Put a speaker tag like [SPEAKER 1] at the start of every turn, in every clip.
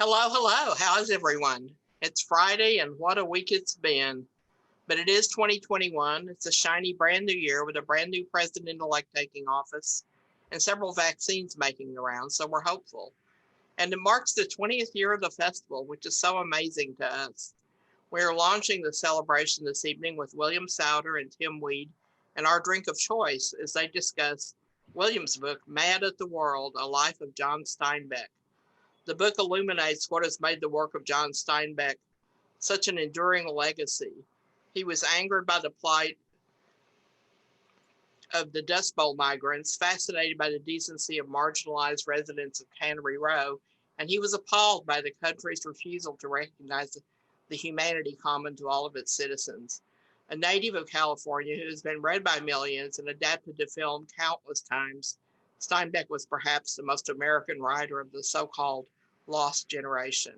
[SPEAKER 1] Hello, hello. How's everyone? It's Friday, and what a week it's been. But it is 2021. It's a shiny brand new year with a brand new president-elect taking office and several vaccines making the rounds, so we're hopeful. And it marks the 20th year of the festival, which is so amazing to us. We are launching the celebration this evening with William Souder and Tim Weed and our drink of choice as they discuss William's book, Mad at the World, A Life of John Steinbeck. The book illuminates what has made the work of John Steinbeck such an enduring legacy. He was angered by the plight of the Dust Bowl migrants, fascinated by the decency of marginalized residents of Cannery Row, and he was appalled by the country's refusal to recognize the humanity common to all of its citizens. A native of California who has been read by millions and adapted to film countless times, Steinbeck was perhaps the most American writer of the so-called lost generation.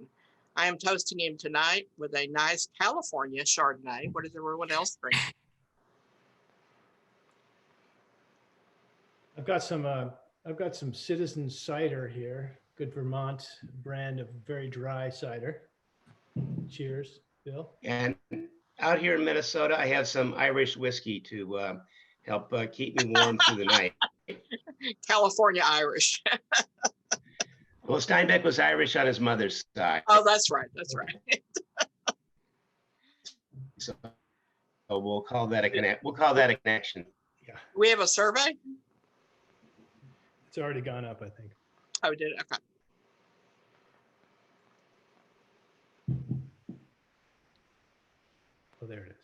[SPEAKER 1] I am toasting him tonight with a nice California Chardonnay. What does everyone else drink?
[SPEAKER 2] I've got some Citizen cider here, good Vermont brand of very dry cider. Cheers, Bill.
[SPEAKER 3] And out here in Minnesota, I have some Irish whiskey to help keep me warm through the night.
[SPEAKER 1] California Irish.
[SPEAKER 3] Well, Steinbeck was Irish on his mother's side.
[SPEAKER 1] Oh, that's right. That's right.
[SPEAKER 3] So we'll call that a connection.
[SPEAKER 1] Yeah. We have a survey.
[SPEAKER 2] It's already gone up, I think.
[SPEAKER 1] Oh, we did. Okay.
[SPEAKER 2] Oh, there it is.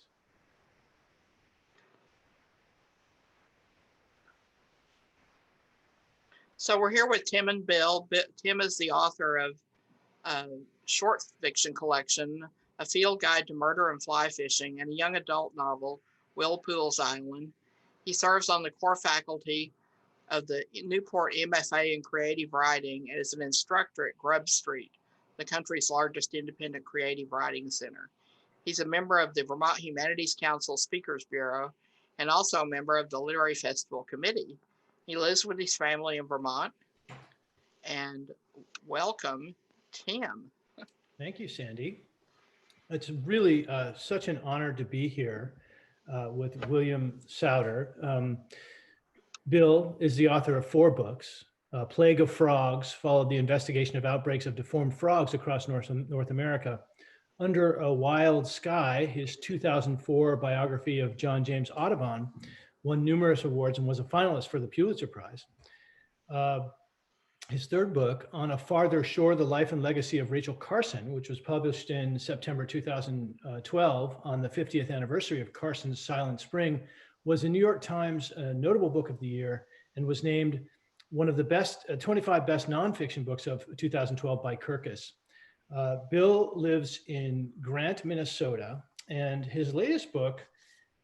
[SPEAKER 1] So we're here with Tim and Bill. Tim is the author of a short fiction collection, A Field Guide to Murder and Fly Fishing, and a young adult novel, Will Poole's Island. He serves on the core faculty of the Newport MFA in Creative Writing and is an instructor at Grub Street, the country's largest independent creative writing center. He's a member of the Vermont Humanities Council Speakers Bureau and also a member of the Literary Festival Committee. He lives with his family in Vermont. And welcome, Tim.
[SPEAKER 2] Thank you, Sandy. It's really such an honor to be here with William Souder. Bill is the author of 4 books. Plague of Frogs followed the investigation of outbreaks of deformed frogs across North America. Under a Wild Sky, his 2004 biography of John James Audubon won numerous awards and was a finalist for the Pulitzer Prize. His 3rd book, On a Farther Shore, The Life and Legacy of Rachel Carson, which was published in September 2012 on the 50th anniversary of Carson's Silent Spring, was a New York Times notable book of the year and was named one of the best 25 best nonfiction books of 2012 by Kirkus. Bill lives in Grant, Minnesota, and his latest book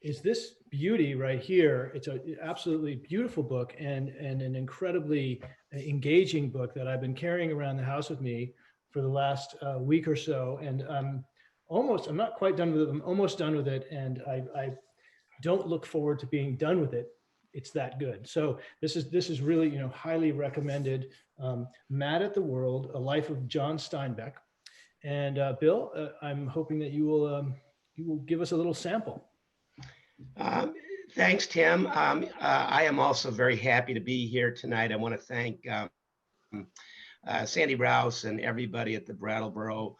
[SPEAKER 2] is this beauty right here. It's an absolutely beautiful book and an incredibly engaging book that I've been carrying around the house with me for the last week or so. And I'm not quite done with it. I'm almost done with it. And I don't look forward to being done with it. It's that good. So this is really, highly recommended. Mad at the World, A Life of John Steinbeck. And Bill, I'm hoping that you will give us a little sample.
[SPEAKER 3] Thanks, Tim. I am also very happy to be here tonight. I want to thank Sandy Rouse and everybody at the Brattleboro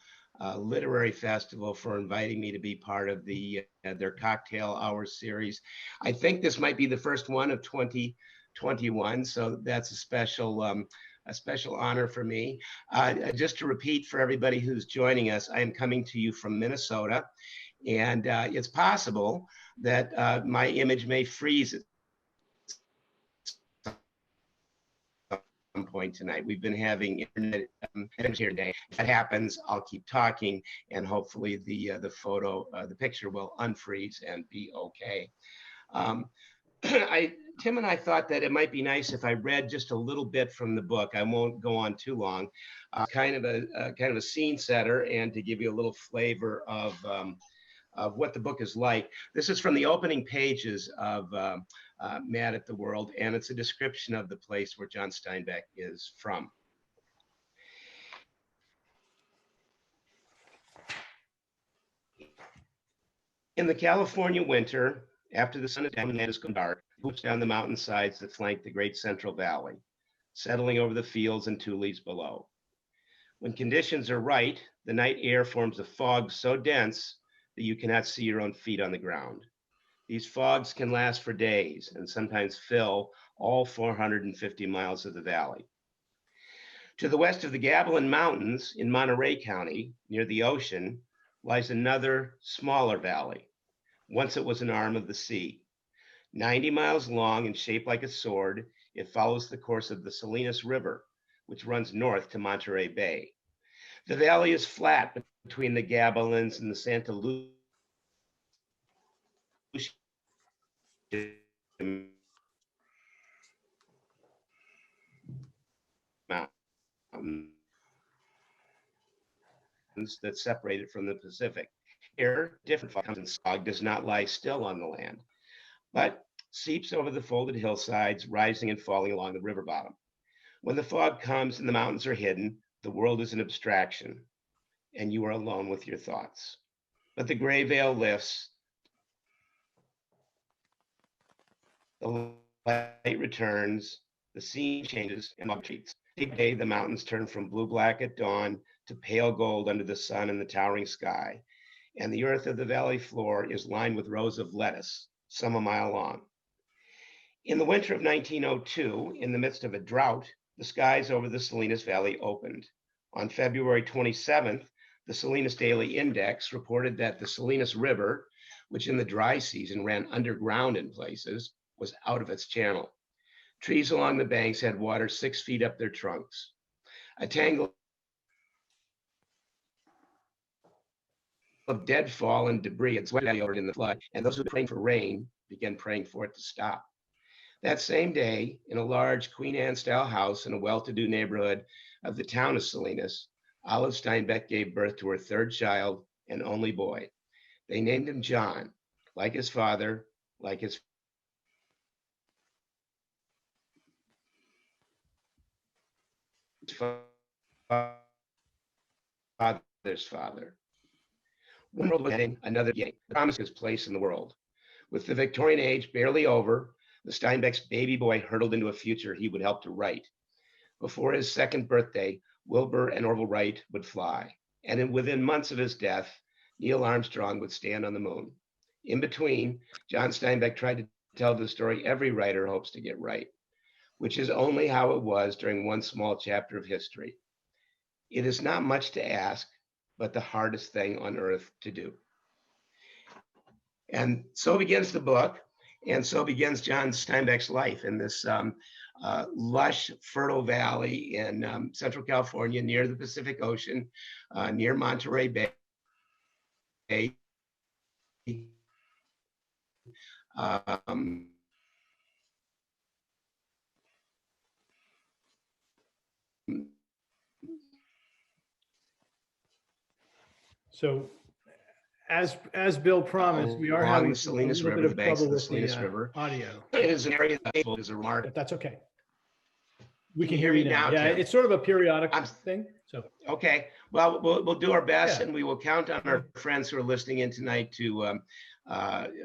[SPEAKER 3] Literary Festival for inviting me to be part of their Cocktail Hours series. I think this might be the first one of 2021, so that's a special honor for me. Just to repeat for everybody who's joining us, I am coming to you from Minnesota, and it's possible that my image may freeze at some point tonight. We've been having internet here today. If that happens, I'll keep talking, and hopefully the picture will unfreeze and be okay. Tim and I thought that it might be nice if I read just a little bit from the book. I won't go on too long. Kind of a scene setter, and to give you a little flavor of what the book is like. This is from the opening pages of Mad at the World, and it's a description of the place where John Steinbeck is from. In the California winter, after the sun is down and the land has gone dark, it moves down the mountainsides that flank the Great Central Valley, settling over the fields and tules below. When conditions are right, the night air forms a fog so dense that you cannot see your own feet on the ground. These fogs can last for days and sometimes fill all 450 miles of the valley. To the west of the Gavilan Mountains in Monterey County, near the ocean, lies another smaller valley. Once it was an arm of the sea. 90 miles long and shaped like a sword, it follows the course of the Salinas River, which runs north to Monterey Bay. The valley is flat between the Gavilans and the Santa Lucia Mountains that separate it from the Pacific. Here, different fog does not lie still on the land, but seeps over the folded hillsides, rising and falling along the river bottom. When the fog comes and the mountains are hidden, the world is an abstraction, and you are alone with your thoughts. But the gray veil lifts, the light returns, the scene changes, and fog retreats. Day, the mountains turn from blue-black at dawn to pale gold under the sun and the towering sky, and the earth of the valley floor is lined with rows of lettuce, some a mile long. In the winter of 1902, in the midst of a drought, the skies over the Salinas Valley opened. On February 27th, the Salinas Daily Index reported that the Salinas River, which in the dry season ran underground in places, was out of its channel. Trees along the banks had water 6 feet up their trunks. A tangle of deadfall and debris had swept over in the flood, and those who were praying for rain began praying for it to stop. That same day, in a large Queen Anne-style house in a well-to-do neighborhood of the town of Salinas, Olive Steinbeck gave birth to her third child and only boy. They named him John, like his father, like his father's father. One world was heading, another beginning. Promised his place in the world. With the Victorian age barely over, the Steinbeck's baby boy hurtled into a future he would help to write. Before his second birthday, Wilbur and Orville Wright would fly. And within months of his death, Neil Armstrong would stand on the moon. In between, John Steinbeck tried to tell the story every writer hopes to get right, which is only how it was during one small chapter of history. It is not much to ask, but the hardest thing on earth to do. And so begins the book, and so begins John Steinbeck's life in this lush, fertile valley in Central California, near the Pacific Ocean, near Monterey Bay.
[SPEAKER 2] So, as Bill promised, we are
[SPEAKER 3] along
[SPEAKER 2] having
[SPEAKER 3] the Salinas
[SPEAKER 2] a little
[SPEAKER 3] River,
[SPEAKER 2] bit
[SPEAKER 3] the
[SPEAKER 2] of
[SPEAKER 3] banks
[SPEAKER 2] trouble
[SPEAKER 3] of the
[SPEAKER 2] with
[SPEAKER 3] Salinas
[SPEAKER 2] the
[SPEAKER 3] River.
[SPEAKER 2] audio.
[SPEAKER 3] It is an area that is a remark.
[SPEAKER 2] But that's okay. We
[SPEAKER 3] Can
[SPEAKER 2] can
[SPEAKER 3] you
[SPEAKER 2] hear
[SPEAKER 3] hear
[SPEAKER 2] you
[SPEAKER 3] me
[SPEAKER 2] now.
[SPEAKER 3] now,
[SPEAKER 2] Yeah,
[SPEAKER 3] Tim?
[SPEAKER 2] it's sort of a periodic thing. So
[SPEAKER 3] Okay, well, we'll do our best,
[SPEAKER 2] Yeah.
[SPEAKER 3] and we will count on our friends who are listening in tonight to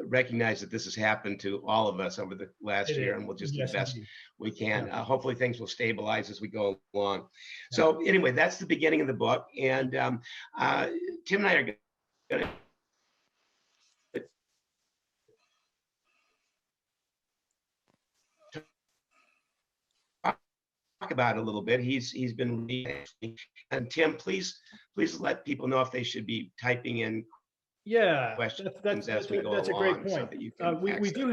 [SPEAKER 3] recognize that this has happened to all of us over the last
[SPEAKER 2] It
[SPEAKER 3] year,
[SPEAKER 2] is.
[SPEAKER 3] and we'll just do
[SPEAKER 2] Yes,
[SPEAKER 3] the best
[SPEAKER 2] indeed.
[SPEAKER 3] we can.
[SPEAKER 2] Yeah.
[SPEAKER 3] Hopefully things will stabilize as we go along.
[SPEAKER 2] Yeah.
[SPEAKER 3] So anyway, that's the beginning of the book, and Tim and I are going to talk about it a little bit. He's been reading, and Tim, please let people know if they should be typing in
[SPEAKER 2] Yeah,
[SPEAKER 3] questions
[SPEAKER 2] that's
[SPEAKER 3] as we go
[SPEAKER 2] that's a great
[SPEAKER 3] along, so
[SPEAKER 2] point.
[SPEAKER 3] that you can
[SPEAKER 2] We
[SPEAKER 3] access.
[SPEAKER 2] do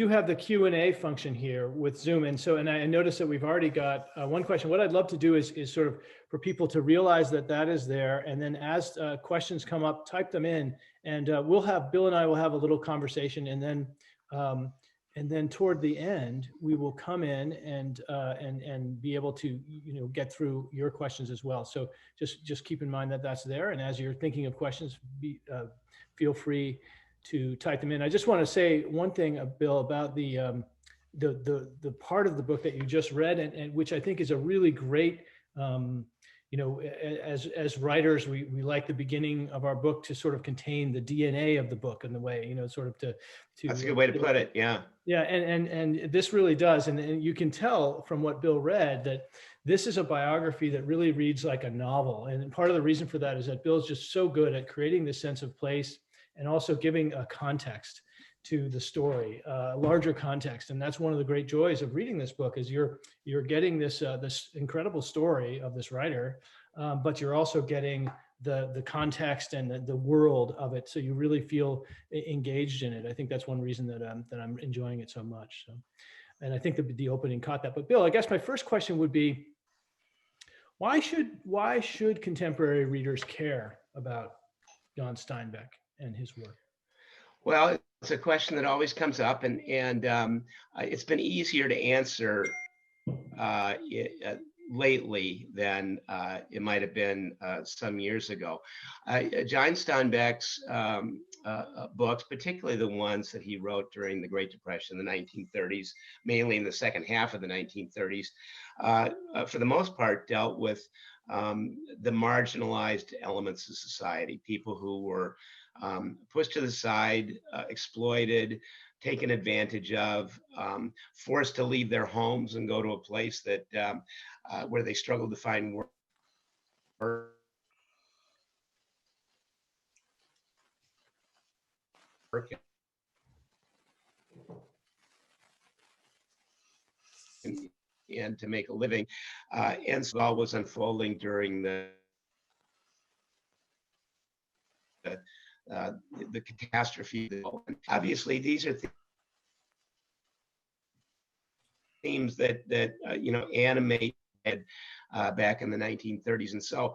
[SPEAKER 2] have the Q&A function here with Zoom, and so I noticed that we've already got one question. What I'd love to do is sort of for people to realize that that is there, and then as questions come up, type them in, and Bill and I will have a little conversation, and then toward the end we will come in and be able to get through your questions as well. So just keep in mind that that's there, and as you're thinking of questions, feel free to type them in. I just want to say one thing, Bill, about the part of the book that you just read, and which I think is a really great you know, as writers, we like the beginning of our book to sort of contain the DNA of the book in the way, you know, sort of to
[SPEAKER 3] That's a good way to put it. Yeah.
[SPEAKER 2] yeah, and this really does, and you can tell from what Bill read that this is a biography that really reads like a novel. And part of the reason for that is that Bill's just so good at creating this sense of place and also giving a context to the story, larger context. And that's one of the great joys of reading this book is you're getting this this incredible story of this writer, but you're also getting the context and the world of it, so you really feel engaged in it. I think that's one reason that I'm enjoying it so much. So, and I think the opening caught that. But Bill, I guess my first question would be, why should contemporary readers care about John Steinbeck and his work?
[SPEAKER 3] Well, it's a question that always comes up, and it's been easier to answer lately than it might have been some years ago. John Steinbeck's books, particularly the ones that he wrote during the Great Depression, the 1930s, mainly in the second half of the 1930s, for the most part dealt with the marginalized elements of society, people who were pushed to the side, exploited, taken advantage of, forced to leave their homes and go to a place that where they struggled to find work. And to make a living, and so all was unfolding during the catastrophe. Obviously, these are themes that you know, animate back in the 1930s, and so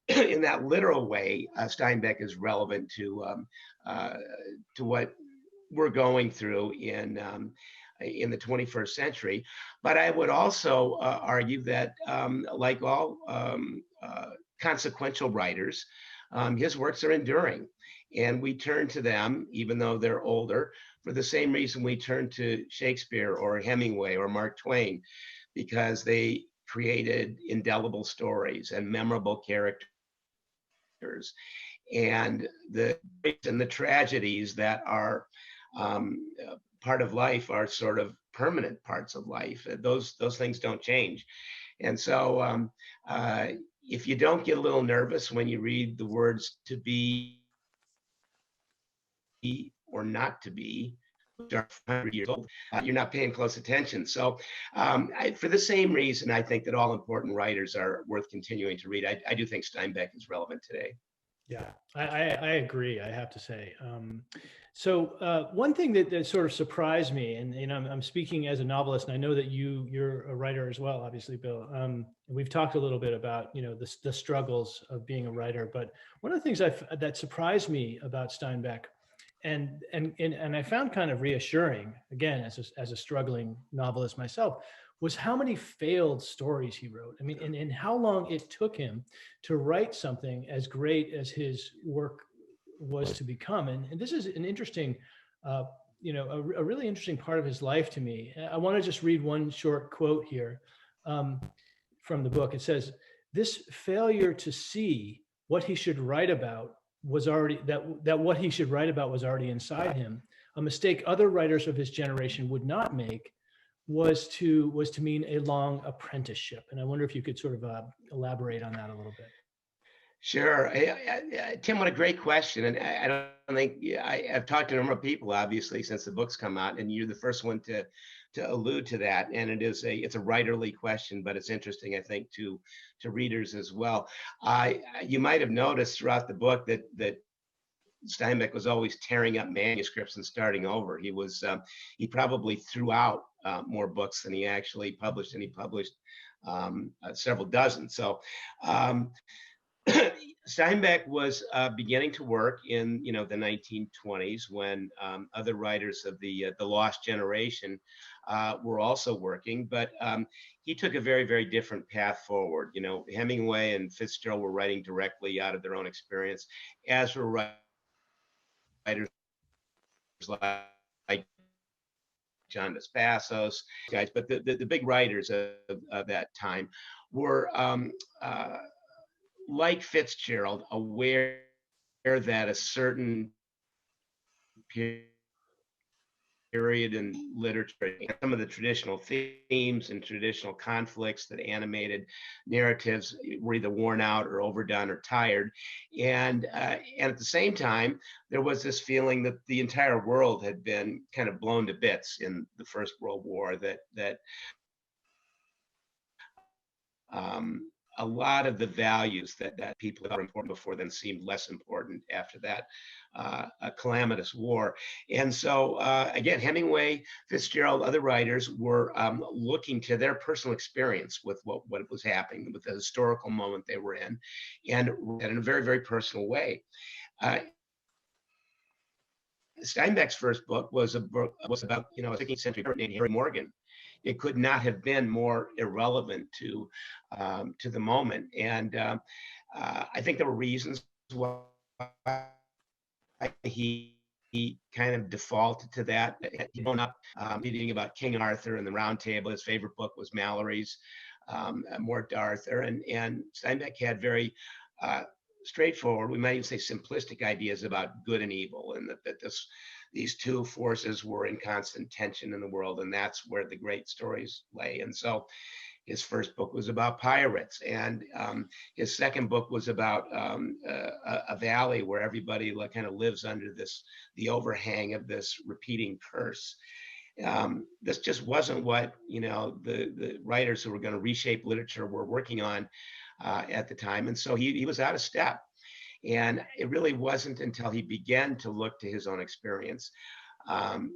[SPEAKER 3] in that literal way, Steinbeck is relevant to what we're going through in the 21st century. But I would also argue that, like all consequential writers, his works are enduring, and we turn to them, even though they're older, for the same reason we turn to Shakespeare or Hemingway or Mark Twain, because they created indelible stories and memorable characters, and the tragedies that are part of life are sort of permanent parts of life. Those things don't change. And so if you don't get a little nervous when you read the words "to be" or "not to be," which are 100 years old, you're not paying close attention. So for the same reason, I think that all important writers are worth continuing to read. I do think Steinbeck is relevant today.
[SPEAKER 2] Yeah, I agree, I have to say. So one thing that sort of surprised me, and I'm speaking as a novelist, and I know that you're a writer as well, obviously, Bill. We've talked a little bit about, you know, the struggles of being a writer, but one of the things that surprised me about Steinbeck, and I found kind of reassuring, again, as a struggling novelist myself, was how many failed stories he wrote. I mean, and how long it took him to write something as great as his work was to become. And this is an interesting, you know, a really interesting part of his life to me. I want to just read one short quote here from the book. It says, "This failure to see what he should write about was already, that what he should write about was already inside him, a mistake other writers of his generation would not make, was to mean a long apprenticeship." And I wonder if you could sort of elaborate on that a little bit.
[SPEAKER 3] Sure. Tim, what a great question. And I don't think I've talked to a number of people, obviously, since the book's come out, and you're the first one to allude to that. And it's a writerly question, but it's interesting, I think, to readers as well. You might have noticed throughout the book that Steinbeck was always tearing up manuscripts and starting over. He probably threw out more books than he actually published, and he published several dozen. So Steinbeck was beginning to work in, you know, the 1920s, when other writers of the lost generation were also working, but he took a very, very different path forward. You know, Hemingway and Fitzgerald were writing directly out of their own experience, as were writers like John Dos Passos, guys. But the big writers of that time were like Fitzgerald, aware that a certain period in literature, some of the traditional themes and traditional conflicts that animated narratives were either worn out or overdone or tired. And at the same time, there was this feeling that the entire world had been kind of blown to bits in the First World War, that a lot of the values that people thought were important before then seemed less important after that a calamitous war. And so, again, Hemingway, Fitzgerald, other writers were looking to their personal experience with what was happening, with the historical moment they were in, and in a very, very personal way. Steinbeck's first book was about, a 16th century named Harry Morgan. It could not have been more irrelevant to the moment, and I think there were reasons why he kind of defaulted to that. He'd grown up reading about King Arthur and the Round Table. His favorite book was Mallory's Morte d'Arthur, and Steinbeck had very straightforward, we might even say simplistic ideas about good and evil, and that these two forces were in constant tension in the world, and that's where the great stories lay. And so his first book was about pirates, and his second book was about a valley where everybody kind of lives under the overhang of this repeating curse. This just wasn't what the writers who were going to reshape literature were working on at the time, and so he was out of step. And it really wasn't until he began to look to his own experience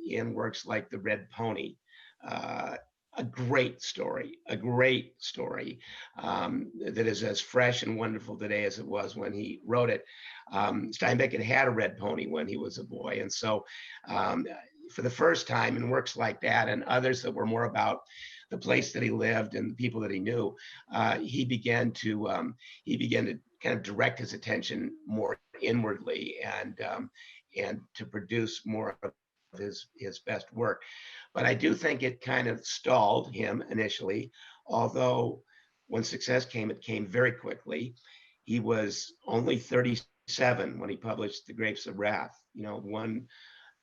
[SPEAKER 3] in works like The Red Pony, a great story that is as fresh and wonderful today as it was when he wrote it. Steinbeck had a red pony when he was a boy, and so for the first time in works like that and others that were more about the place that he lived and the people that he knew, he began to kind of direct his attention more inwardly and to produce more of his best work. But I do think it kind of stalled him initially, although when success came, it came very quickly. He was only 37 when he published The Grapes of Wrath,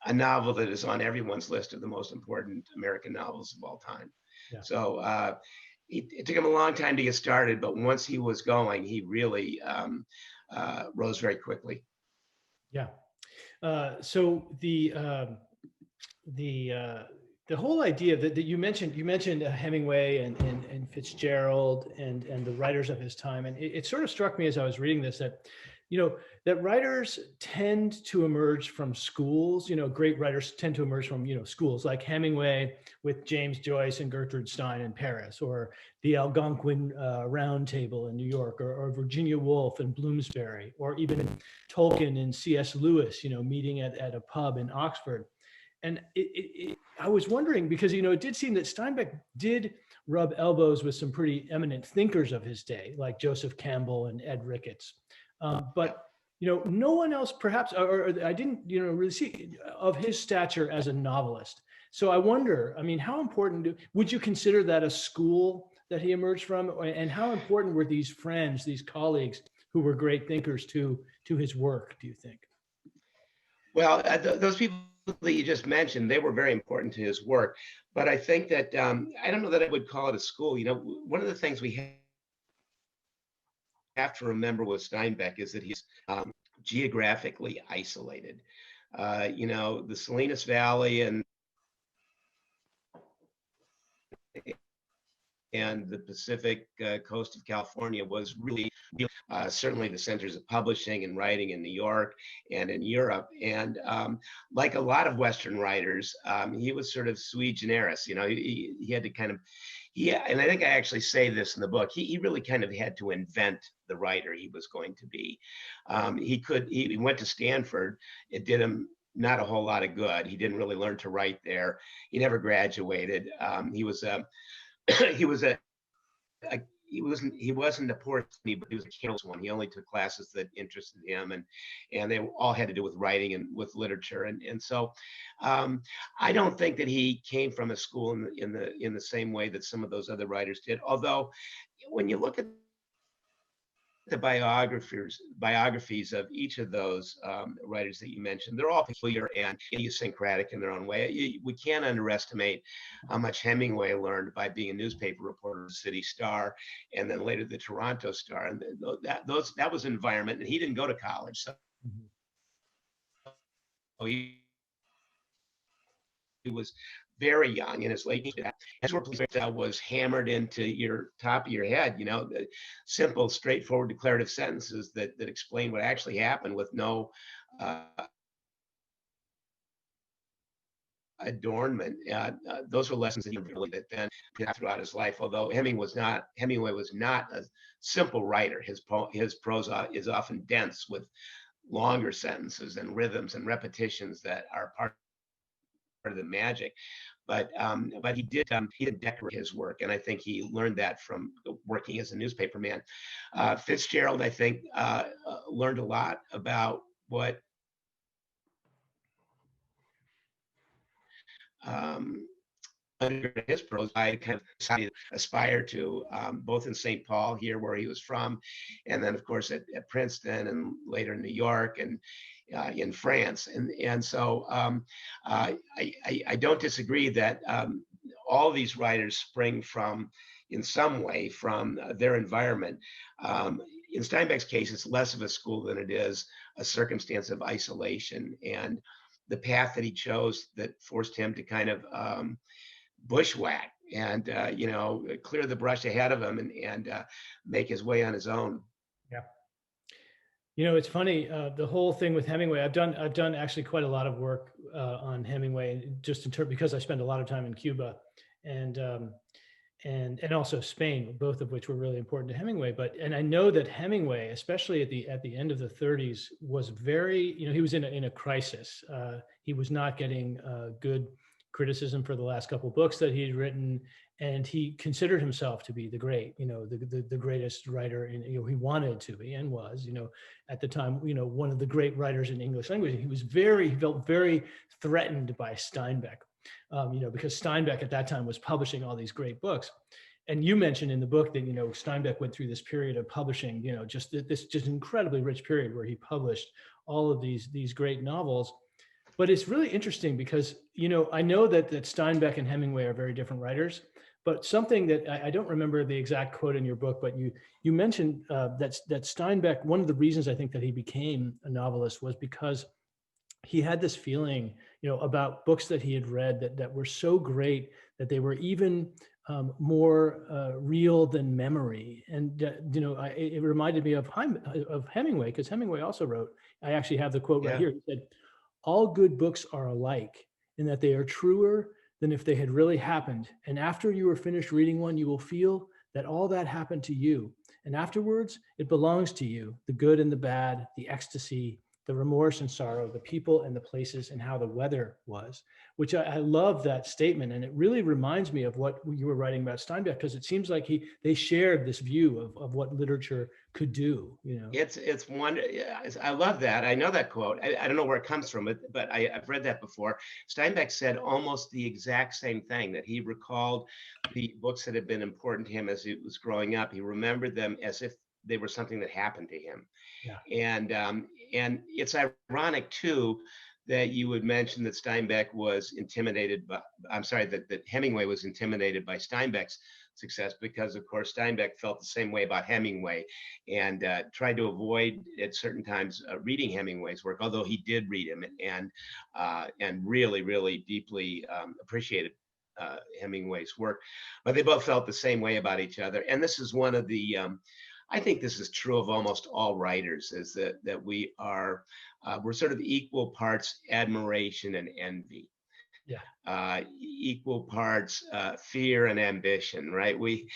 [SPEAKER 3] a novel that is on everyone's list of the most important American novels of all time. Yeah. So it took him a long time to get started, but once he was going, he really rose very quickly.
[SPEAKER 2] Yeah. So the whole idea that you mentioned Hemingway and Fitzgerald and the writers of his time, and it sort of struck me as I was reading this that writers tend to emerge from schools. Great writers tend to emerge from schools like Hemingway with James Joyce and Gertrude Stein in Paris, or the Algonquin Round Table in New York, or Virginia Woolf and Bloomsbury, or even Tolkien and C.S. Lewis, meeting at a pub in Oxford. And I was wondering, because it did seem that Steinbeck did rub elbows with some pretty eminent thinkers of his day, like Joseph Campbell and Ed Ricketts. But no one else, perhaps, or I didn't really see of his stature as a novelist. So I wonder, how important would you consider that a school that he emerged from, and how important were these friends, these colleagues who were great thinkers to his work, do you think?
[SPEAKER 3] Well, those people that you just mentioned, they were very important to his work. But I think that I don't know that I would call it a school. One of the things we have to remember with Steinbeck is that he's geographically isolated. The Salinas Valley and the Pacific coast of California was really certainly the centers of publishing and writing in New York and in Europe. And like a lot of Western writers, he was sort of sui generis. He had to kind of, and I think I actually say this in the book, he really kind of had to invent the writer he was going to be. He went to Stanford. It did him not a whole lot of good. He didn't really learn to write there. He never graduated. He wasn't a poor student, but he was a careless one. He only took classes that interested him, and they all had to do with writing and with literature. And so I don't think that he came from a school in the same way that some of those other writers did. Although when you look at the biographies of each of those writers that you mentioned, they're all peculiar and idiosyncratic in their own way. We can't underestimate how much Hemingway learned by being a newspaper reporter at the City Star, and then later the Toronto Star. And that was an environment, and he didn't go to college, so he was very young in his late teens. His workplace was hammered into your top of your head, the simple, straightforward, declarative sentences that explain what actually happened with no adornment. Those were lessons that he really that then throughout his life. Although Hemingway was not a simple writer. His prose is often dense with longer sentences and rhythms and repetitions that are part of the magic. But he did decorate his work, and I think he learned that from working as a newspaperman. Fitzgerald, I think, learned a lot about what under his prose I kind of aspire to, both in St. Paul here where he was from, and then of course at Princeton, and later in New York, and in France. And so I don't disagree that all these writers spring from, in some way, from their environment. In Steinbeck's case, it's less of a school than it is a circumstance of isolation, and the path that he chose that forced him to kind of bushwhack and clear the brush ahead of him and make his way on his own.
[SPEAKER 2] Yeah. It's funny, the whole thing with Hemingway. I've done actually quite a lot of work on Hemingway, just because I spent a lot of time in Cuba and also Spain, both of which were really important to Hemingway. And I know that Hemingway, especially at the end of the 30s, was very, he was in a crisis. He was not getting good criticism for the last couple of books that he'd written, and he considered himself to be the greatest writer he wanted to be, and was, at the time, one of the great writers in English language. He felt very threatened by Steinbeck, because Steinbeck at that time was publishing all these great books. And you mentioned in the book that, Steinbeck went through this period of publishing, just incredibly rich period where he published all of these great novels. But it's really interesting because, I know that Steinbeck and Hemingway are very different writers, but something that I don't remember the exact quote in your book, but you mentioned that Steinbeck, one of the reasons I think that he became a novelist was because he had this feeling, about books that he had read that were so great that they were even more real than memory. And, it reminded me of Hemingway, because Hemingway also wrote, I actually have the quote right here. He said, "All good books are alike in that they are truer than if they had really happened. And after you are finished reading one, you will feel that all that happened to you. And afterwards, it belongs to you, the good and the bad, the ecstasy, the remorse and sorrow, the people and the places, and how the weather was," which I love that statement. And it really reminds me of what you were writing about Steinbeck, because it seems like they shared this view of what literature could do.
[SPEAKER 3] It's one. I love that. I know that quote. I don't know where it comes from, but I've read that before. Steinbeck said almost the exact same thing, that he recalled the books that had been important to him as he was growing up. He remembered them as if they were something that happened to him. Yeah. And it's ironic too that you would mention that Steinbeck was intimidated by, that Hemingway was intimidated by Steinbeck's success, because of course Steinbeck felt the same way about Hemingway and tried to avoid at certain times reading Hemingway's work, although he did read him and really, really deeply appreciated Hemingway's work. But they both felt the same way about each other. And this is one of the I think this is true of almost all writers, is that we're sort of equal parts admiration and envy. Yeah. Equal parts fear and ambition, right? We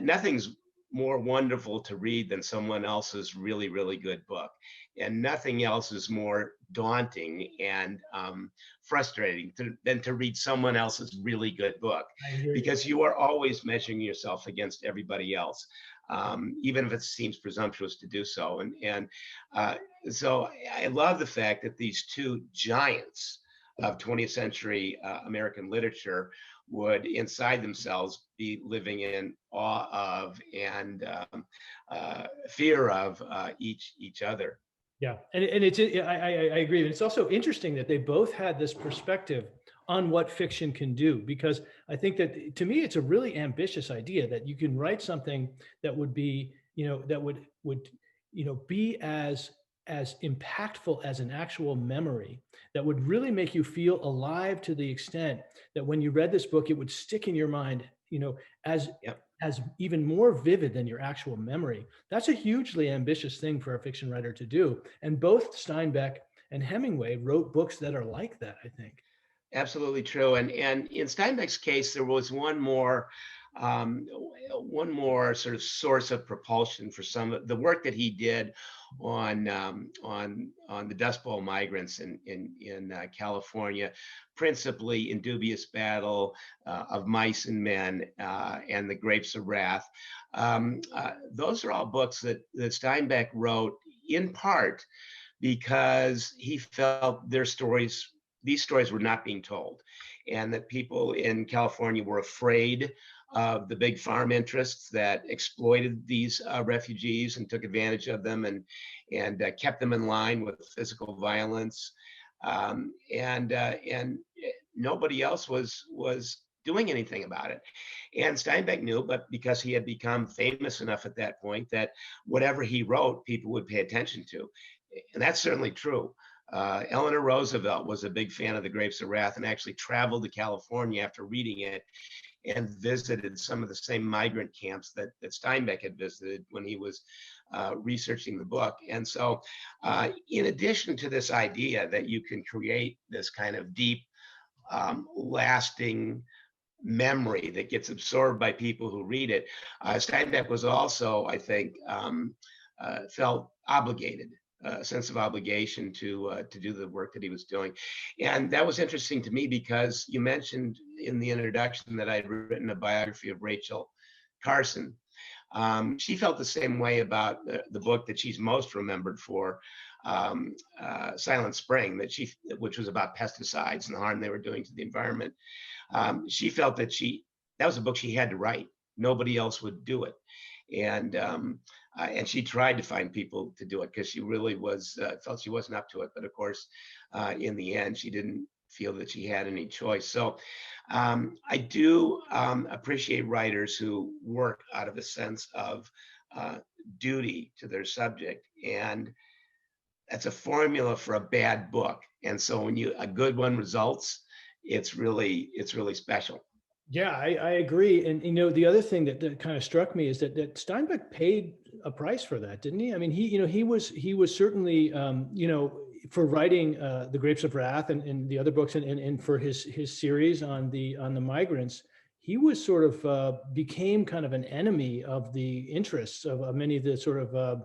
[SPEAKER 3] nothing's more wonderful to read than someone else's really, really good book. And nothing else is more daunting and frustrating than to read someone else's really good book, because you are always measuring yourself against everybody else. Even if it seems presumptuous to do so. So I love the fact that these two giants of 20th century American literature would inside themselves be living in awe of and fear of each other.
[SPEAKER 2] Yeah, and it's I agree. And it's also interesting that they both had this perspective on what fiction can do, because I think that, to me, it's a really ambitious idea that you can write something that would be, that would be as impactful as an actual memory, that would really make you feel alive to the extent that when you read this book, it would stick in your mind, as
[SPEAKER 3] Yep.
[SPEAKER 2] as even more vivid than your actual memory. That's a hugely ambitious thing for a fiction writer to do. And both Steinbeck and Hemingway wrote books that are like that, I think.
[SPEAKER 3] Absolutely true. And in Steinbeck's case, there was um, one more sort of source of propulsion for some of the work that he did on the Dust Bowl migrants in California, principally In Dubious Battle, Of Mice and Men, and The Grapes of Wrath. Those are all books that Steinbeck wrote in part because he felt these stories were not being told, and that people in California were afraid of the big farm interests that exploited these refugees and took advantage of them and kept them in line with physical violence, and nobody else was doing anything about it. And Steinbeck knew, but because he had become famous enough at that point, that whatever he wrote, people would pay attention to, and that's certainly true. Eleanor Roosevelt was a big fan of The Grapes of Wrath and actually traveled to California after reading it and visited some of the same migrant camps that Steinbeck had visited when he was researching the book. And so, in addition to this idea that you can create this kind of deep, lasting memory that gets absorbed by people who read it, Steinbeck was also, I think, felt obligated, a sense of obligation to do the work that he was doing. And that was interesting to me because you mentioned in the introduction that I'd written a biography of Rachel Carson. She felt the same way about the book that she's most remembered for, Silent Spring, which was about pesticides and the harm they were doing to the environment. She felt that was a book she had to write. Nobody else would do it. And she tried to find people to do it because she really felt she wasn't up to it. But of course, in the end, she didn't feel that she had any choice. So I do appreciate writers who work out of a sense of duty to their subject. And that's a formula for a bad book. And so when a good one results, it's really special.
[SPEAKER 2] Yeah, I agree. And the other thing that kind of struck me is that Steinbeck paid a price for that, didn't he? I mean, he was certainly for writing The Grapes of Wrath and the other books and for his series on the migrants, he was sort of became kind of an enemy of the interests of many of the sort of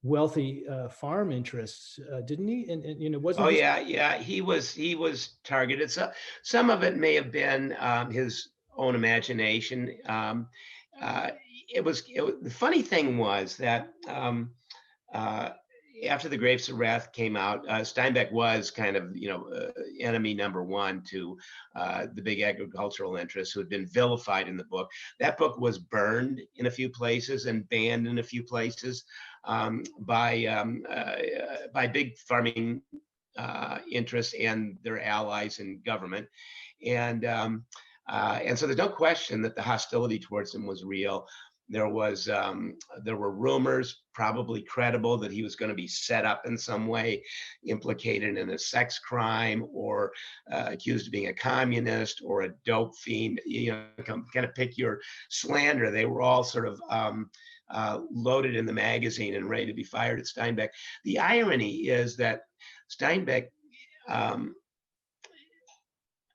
[SPEAKER 2] wealthy farm interests, didn't he? And wasn't.
[SPEAKER 3] Oh yeah, he was targeted. So some of it may have been his own imagination. The funny thing was that after The Grapes of Wrath came out, Steinbeck was kind of enemy number one to the big agricultural interests who had been vilified in the book. That book was burned in a few places and banned in a few places by big farming interests and their allies in government. And so there's no question that the hostility towards him was real. There were rumors, probably credible, that he was going to be set up in some way, implicated in a sex crime, or accused of being a communist or a dope fiend. Kind of pick your slander. They were all sort of loaded in the magazine and ready to be fired at Steinbeck. The irony is that Steinbeck,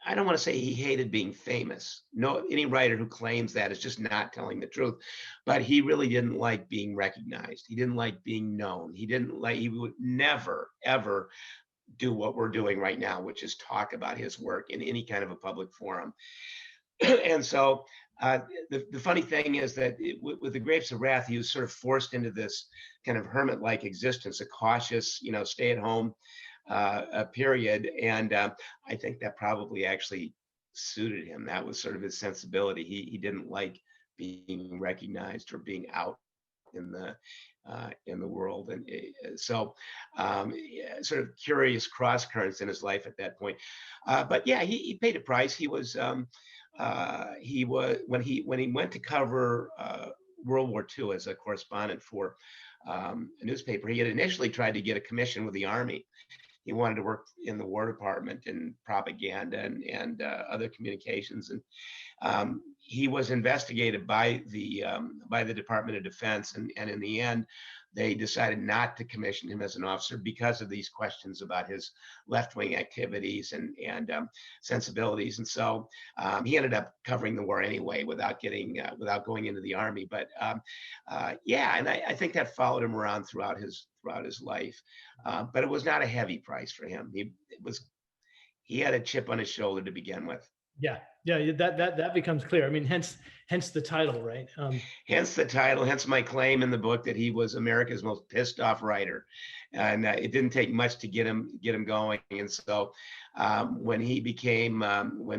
[SPEAKER 3] I don't want to say he hated being famous. No, any writer who claims that is just not telling the truth. But he really didn't like being recognized. He didn't like being known. He would never, ever do what we're doing right now, which is talk about his work in any kind of a public forum. And so the funny thing is that with The Grapes of Wrath, he was sort of forced into this kind of hermit-like existence, a cautious, stay-at-home period. And I think that probably actually suited him. That was sort of his sensibility. He didn't like being recognized or being out in the world, and so yeah, sort of curious cross currents in his life at that point. But yeah, he paid a price. He was when he went to cover World War II as a correspondent for a newspaper. He had initially tried to get a commission with the Army. He wanted to work in the War Department and propaganda and other communications. And he was investigated by the Department of Defense, and in the end, they decided not to commission him as an officer because of these questions about his left-wing activities and sensibilities. And so he ended up covering the war anyway without going into the Army. But yeah, and I think that followed him around throughout his life. But it was not a heavy price for him. He had a chip on his shoulder to begin with.
[SPEAKER 2] Yeah, that becomes clear. I mean, hence the title, right?
[SPEAKER 3] Hence the title, hence my claim in the book that he was America's most pissed off writer, and it didn't take much to get him going. And so when he became the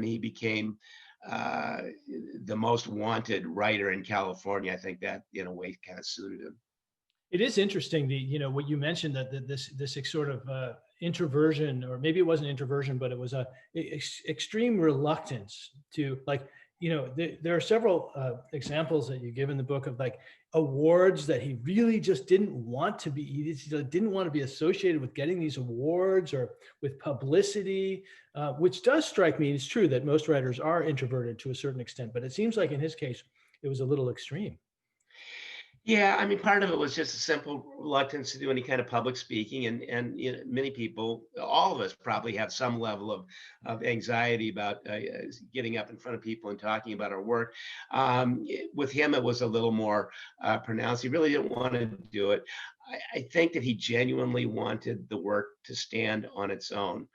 [SPEAKER 3] most wanted writer in California, I think that in a way kind of suited him.
[SPEAKER 2] It is interesting, what you mentioned, that this sort of introversion, or maybe it wasn't introversion, but it was a extreme reluctance to, like, there are several examples that you give in the book of like awards that he really just didn't want to be. He didn't want to be associated with getting these awards or with publicity, which does strike me. It's true that most writers are introverted to a certain extent, but it seems like in his case, it was a little extreme.
[SPEAKER 3] Yeah, I mean, part of it was just a simple reluctance to do any kind of public speaking, and many people, all of us, probably have some level of anxiety about getting up in front of people and talking about our work. With him, it was a little more pronounced. He really didn't want to do it. I think that he genuinely wanted the work to stand on its own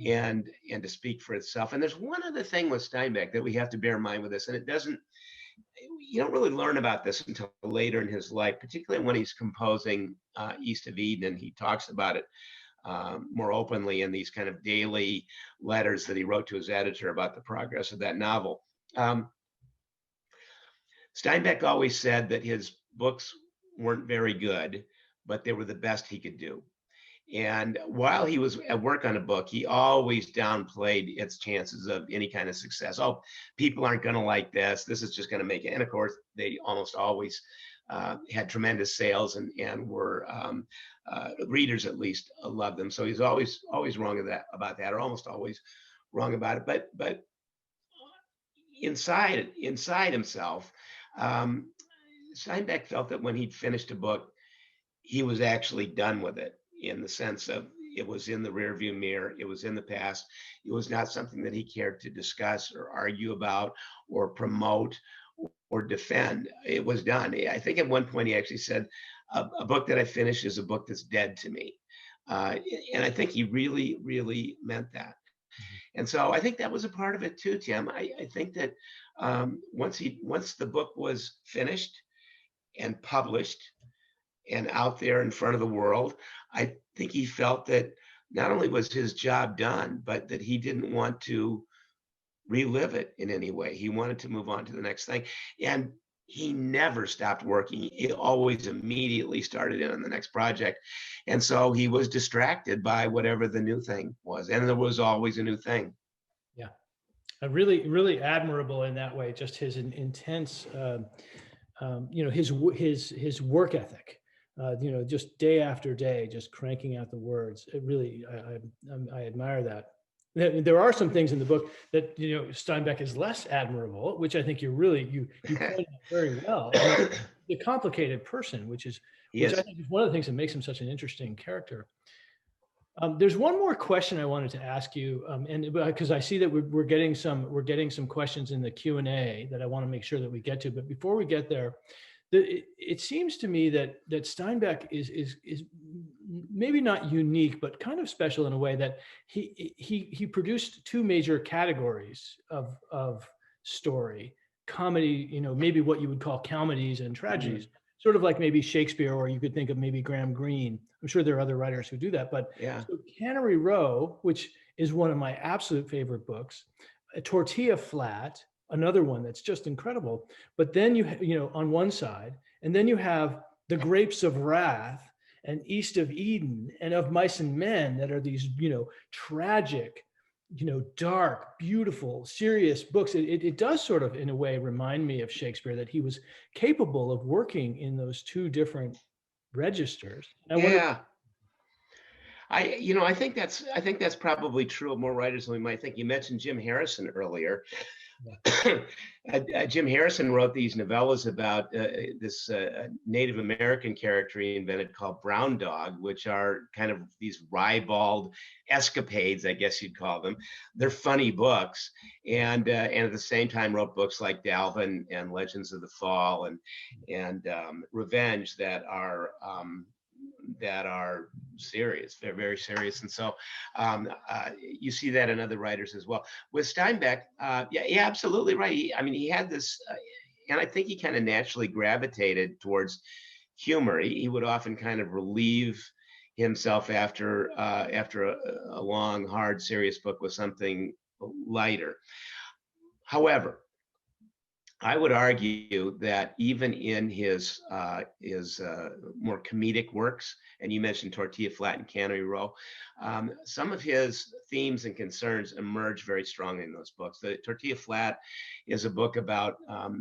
[SPEAKER 3] and to speak for itself. And there's one other thing with Steinbeck that we have to bear in mind with this, and you don't really learn about this until later in his life, particularly when he's composing East of Eden, and he talks about it more openly in these kind of daily letters that he wrote to his editor about the progress of that novel. Steinbeck always said that his books weren't very good, but they were the best he could do. And while he was at work on a book, he always downplayed its chances of any kind of success. Oh, people aren't going to like this. This is just going to make it. And of course, they almost always had tremendous sales and were readers, at least, loved them. So he's always wrong about that, or almost always wrong about it. But inside himself, Steinbeck felt that when he'd finished a book, he was actually done with it, in the sense of it was in the rearview mirror, it was in the past. It was not something that he cared to discuss or argue about or promote or defend. It was done. I think at one point he actually said, a book that I finish is a book that's dead to me. And I think he really, really meant that. And so I think that was a part of it too, Tim. I think that once the book was finished and published and out there in front of the world, I think he felt that not only was his job done, but that he didn't want to relive it in any way. He wanted to move on to the next thing. And he never stopped working. He always immediately started in on the next project. And so he was distracted by whatever the new thing was. And there was always a new thing.
[SPEAKER 2] Yeah. Really, really admirable in that way, just his intense, his work ethic. Just day after day, just cranking out the words. It really, I admire that. There are some things in the book that Steinbeck is less admirable, which I think you pointed out very well. The complicated person, which I think is one of the things that makes him such an interesting character. There's one more question I wanted to ask you, and because I see that we're getting some questions in the Q&A that I want to make sure that we get to. But before we get there, it seems to me that Steinbeck is maybe not unique, but kind of special in a way that he produced two major categories of story: comedy, maybe what you would call comedies, and tragedies, sort of like maybe Shakespeare, or you could think of maybe Graham Greene. I'm sure there are other writers who do that, but yeah. So Cannery Row, which is one of my absolute favorite books, a Tortilla Flat, another one that's just incredible. But then you know, on one side, and then you have The Grapes of Wrath and East of Eden and Of Mice and Men, that are these, you know, tragic, you know, dark, beautiful, serious books. It does sort of, in a way, remind me of Shakespeare, that he was capable of working in those two different registers. And I wonder,
[SPEAKER 3] Yeah. I think that's probably true of more writers than we might think. You mentioned Jim Harrison earlier. Jim Harrison wrote these novellas about this Native American character he invented called Brown Dog, which are kind of these ribald escapades, I guess you'd call them. They're funny books, and at the same time wrote books like Dalvin and Legends of the Fall and Revenge that are serious. They're very serious. And so you see that in other writers as well. With Steinbeck, yeah, absolutely right. He had this, and I think he kind of naturally gravitated towards humor. He would often kind of relieve himself after a long, hard, serious book with something lighter. However, I would argue that even in his more comedic works, and you mentioned Tortilla Flat and Cannery Row, some of his themes and concerns emerge very strongly in those books. The Tortilla Flat is a book about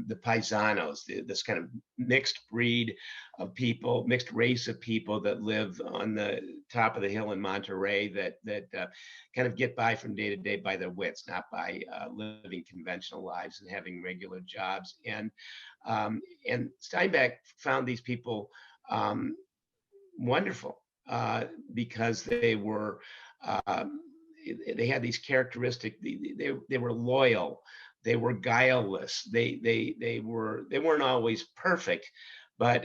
[SPEAKER 3] the paisanos, this kind of mixed breed of people, mixed race of people that live on the top of the hill in Monterey that kind of get by from day to day by their wits, not by living conventional lives and having regular jobs. And Steinbeck found these people wonderful because they were they had these characteristics. They were loyal, they were guileless, they weren't always perfect, but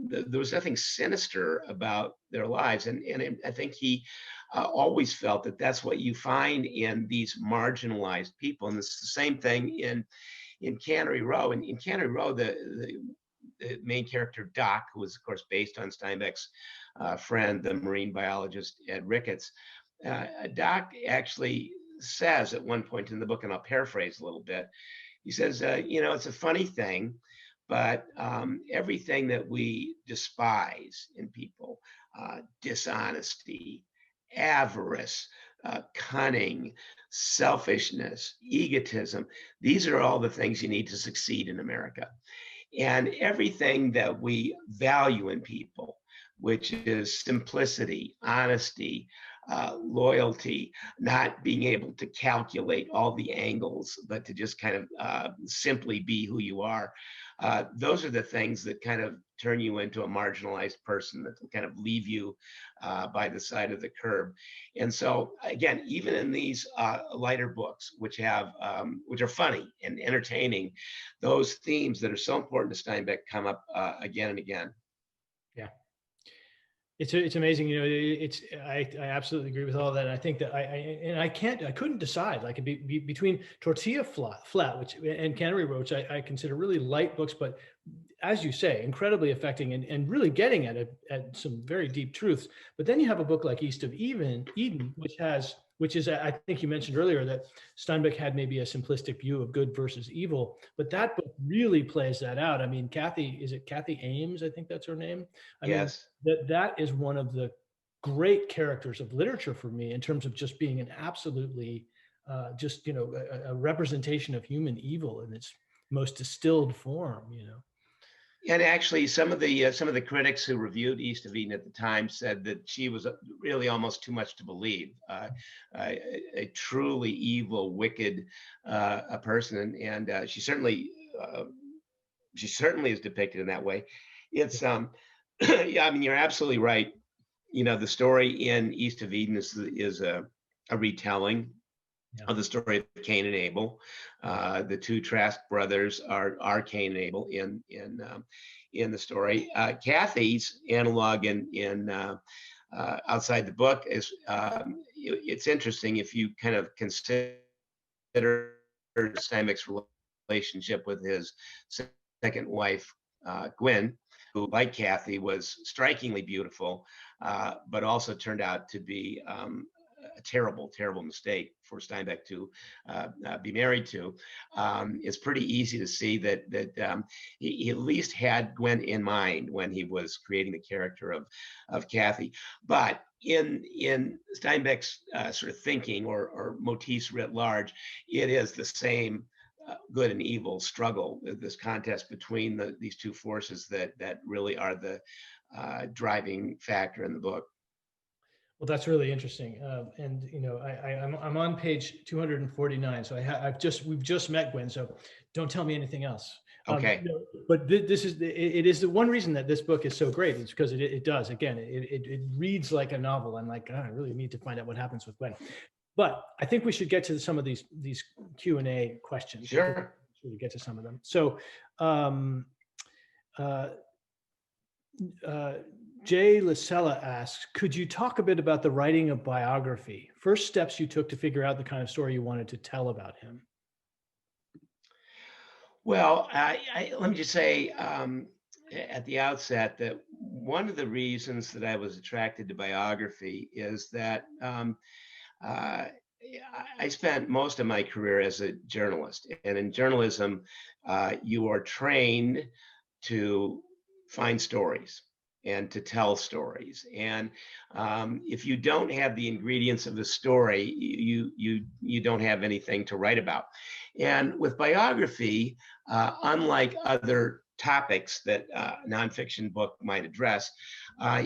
[SPEAKER 3] there was nothing sinister about their lives. And I think he always felt that that's what you find in these marginalized people. And it's the same thing in Cannery Row. And in Cannery Row, the main character, Doc, who was, of course, based on Steinbeck's friend, the marine biologist Ed Ricketts, Doc actually says at one point in the book, and I'll paraphrase a little bit, he says, it's a funny thing, but everything that we despise in people, dishonesty, avarice, cunning, selfishness, egotism, these are all the things you need to succeed in America. And everything that we value in people, which is simplicity, honesty, loyalty, not being able to calculate all the angles, but to just kind of simply be who you are. Those are the things that kind of turn you into a marginalized person, that kind of leave you by the side of the curb. And so, again, even in these lighter books, which are funny and entertaining, those themes that are so important to Steinbeck come up again and again.
[SPEAKER 2] Yeah. It's amazing, I absolutely agree with all of that. And I think that I couldn't decide, like, between Tortilla Flat, which, and Cannery Row, which I consider really light books, but as you say, incredibly affecting and really getting at some very deep truths. But then you have a book like East of Eden, which is, I think you mentioned earlier that Steinbeck had maybe a simplistic view of good versus evil, but that book really plays that out. I mean, Kathy Ames? I think that's her name.
[SPEAKER 3] Yes.
[SPEAKER 2] That is one of the great characters of literature for me, in terms of just being an absolutely a representation of human evil in its most distilled form.
[SPEAKER 3] And actually, some of the critics who reviewed East of Eden at the time said that she was really almost too much to believe, a truly evil, wicked a person, and she certainly is depicted in that way. It's yeah, you're absolutely right. The story in East of Eden is a retelling of the story of Cain and Abel. The two Trask brothers are Cain and Abel in the story. Kathy's analog in outside the book is it's interesting if you kind of consider Steinbeck's relationship with his second wife, Gwen, who, like Kathy, was strikingly beautiful, but also turned out to be a terrible, terrible mistake for Steinbeck to be married to, it's pretty easy to see that he at least had Gwen in mind when he was creating the character of Kathy. But in Steinbeck's sort of thinking or motifs writ large, it is the same good and evil struggle, this contest between these two forces that really are the driving factor in the book.
[SPEAKER 2] Well, that's really interesting, and you know, I'm on page 249. So we've just met Gwen. So don't tell me anything else.
[SPEAKER 3] Okay.
[SPEAKER 2] You know, but this is it is the one reason that this book is so great. Is because it does, again, it reads like a novel. I'm like, I really need to find out what happens with Gwen. But I think we should get to some of these Q&A questions.
[SPEAKER 3] Sure.
[SPEAKER 2] We get to some of them. So Jay Lasella asks, could you talk a bit about the writing of biography? First steps you took to figure out the kind of story you wanted to tell about him?
[SPEAKER 3] Well, let me just say at the outset that one of the reasons that I was attracted to biography is that I spent most of my career as a journalist. And in journalism, you are trained to find stories and to tell stories. And if you don't have the ingredients of the story, you don't have anything to write about. And with biography, unlike other topics that a nonfiction book might address,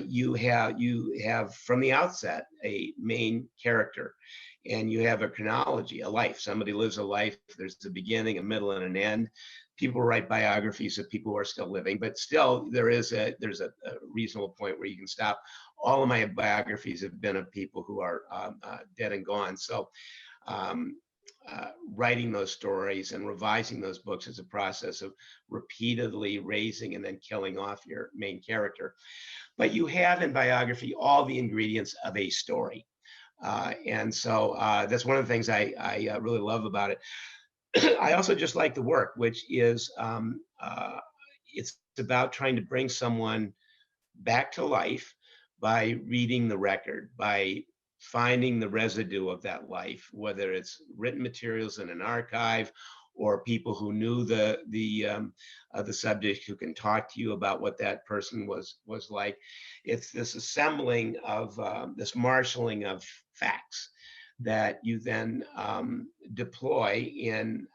[SPEAKER 3] you have from the outset a main character, and you have a chronology, a life. Somebody lives a life. There's a beginning, a middle, and an end. People write biographies of people who are still living, but still there's a reasonable point where you can stop. All of my biographies have been of people who are dead and gone. So writing those stories and revising those books is a process of repeatedly raising and then killing off your main character. But you have in biography all the ingredients of a story. And so that's one of the things I really love about it. I also just like the work, which is it's about trying to bring someone back to life by reading the record, by finding the residue of that life, whether it's written materials in an archive or people who knew the subject, who can talk to you about what that person was like. It's this assembling of this marshaling of facts that you then deploy in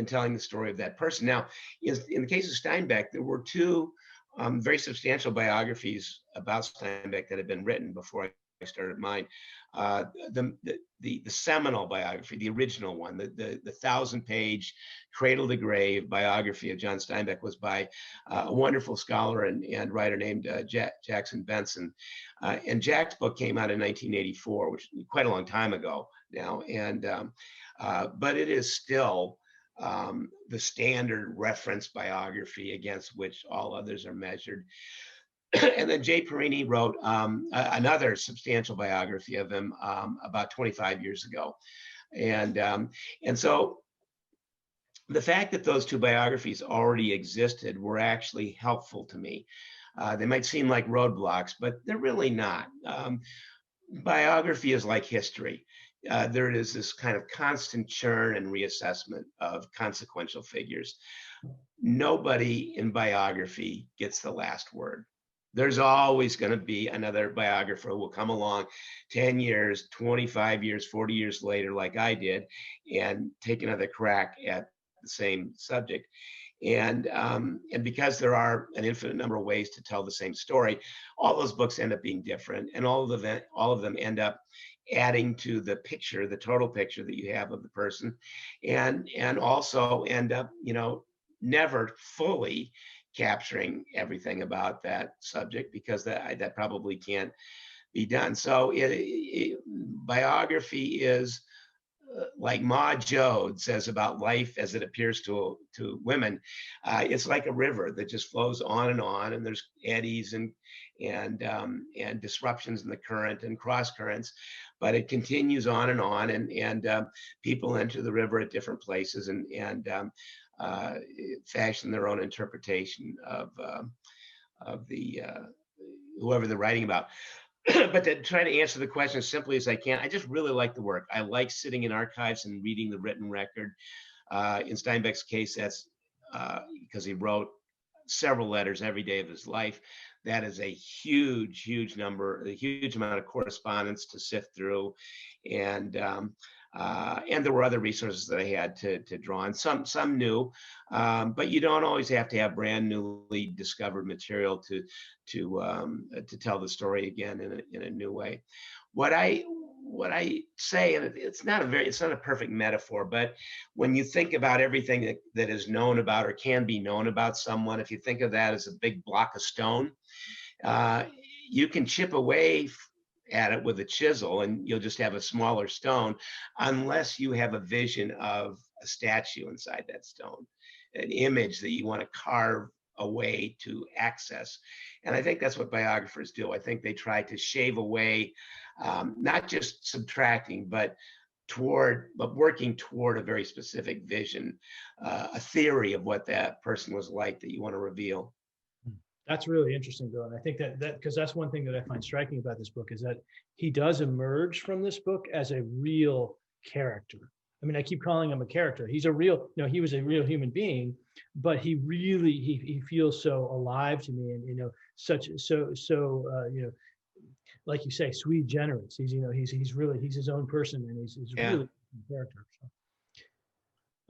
[SPEAKER 3] telling the story of that person. Now, in the case of Steinbeck, there were two very substantial biographies about Steinbeck that had been written before I started mine. The seminal biography, the original one, the 1,000-page cradle to grave biography of John Steinbeck, was by a wonderful scholar and writer named Jackson Benson. And Jack's book came out in 1984, which is quite a long time ago now. And but it is still the standard reference biography against which all others are measured. And then Jay Perini wrote another substantial biography of him about 25 years ago. And so the fact that those two biographies already existed were actually helpful to me. They might seem like roadblocks, but they're really not. Biography is like history. There is this kind of constant churn and reassessment of consequential figures. Nobody in biography gets the last word. There's always going to be another biographer who will come along 10 years, 25 years, 40 years later, like I did, and take another crack at the same subject. And because there are an infinite number of ways to tell the same story, all those books end up being different, and all of them end up adding to the picture, the total picture that you have of the person, and also end up, never fully capturing everything about that subject, because that probably can't be done. So biography is like Ma Joad says about life as it appears to women. It's like a river that just flows on, and there's eddies and disruptions in the current and cross currents, but it continues on, and people enter the river at different places and fashion their own interpretation of the whoever they're writing about. but to try to answer the question as simply as I can, I just really like the work. I like sitting in archives and reading the written record. In Steinbeck's case, that's because he wrote several letters every day of his life. That is a huge, huge number, a huge amount of correspondence to sift through, and there were other resources that I had to draw on. Some new, but you don't always have to have brand newly discovered material to tell the story again in a new way. What I say, and it's not a perfect metaphor, but when you think about everything that is known about or can be known about someone, if you think of that as a big block of stone, you can chip away at it with a chisel and you'll just have a smaller stone, unless you have a vision of a statue inside that stone, an image that you want to carve away to access. And I think that's what biographers do. I think they try to shave away, not just subtracting, but working toward a very specific vision, a theory of what that person was like that you want to reveal.
[SPEAKER 2] That's really interesting, Bill. And I think that because that's one thing that I find striking about this book is that he does emerge from this book as a real character. I mean, I keep calling him a character. He's a real, he was a real human being, but he really, he feels so alive to me, and like you say, sui generis. He's he's his own person, and he's really a character. So.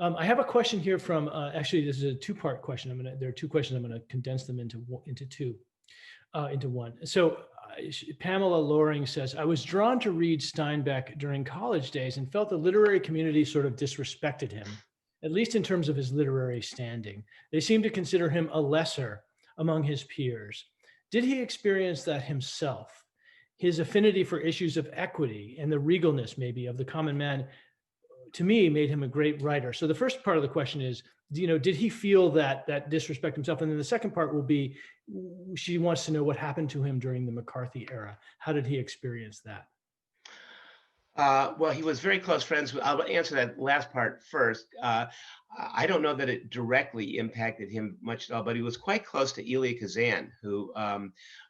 [SPEAKER 2] I have a question here from, actually, this is a two-part question. There are two questions. I'm going to condense them into one. So Pamela Loring says, I was drawn to read Steinbeck during college days and felt the literary community sort of disrespected him, at least in terms of his literary standing. They seemed to consider him a lesser among his peers. Did he experience that himself? His affinity for issues of equity and the regalness, maybe, of the common man, to me, made him a great writer. So the first part of the question is, did he feel that disrespect himself? And then the second part will be, she wants to know what happened to him during the McCarthy era. How did he experience that?
[SPEAKER 3] Well, he was very close friends. I'll answer that last part first. I don't know that it directly impacted him much at all, but he was quite close to Elia Kazan, who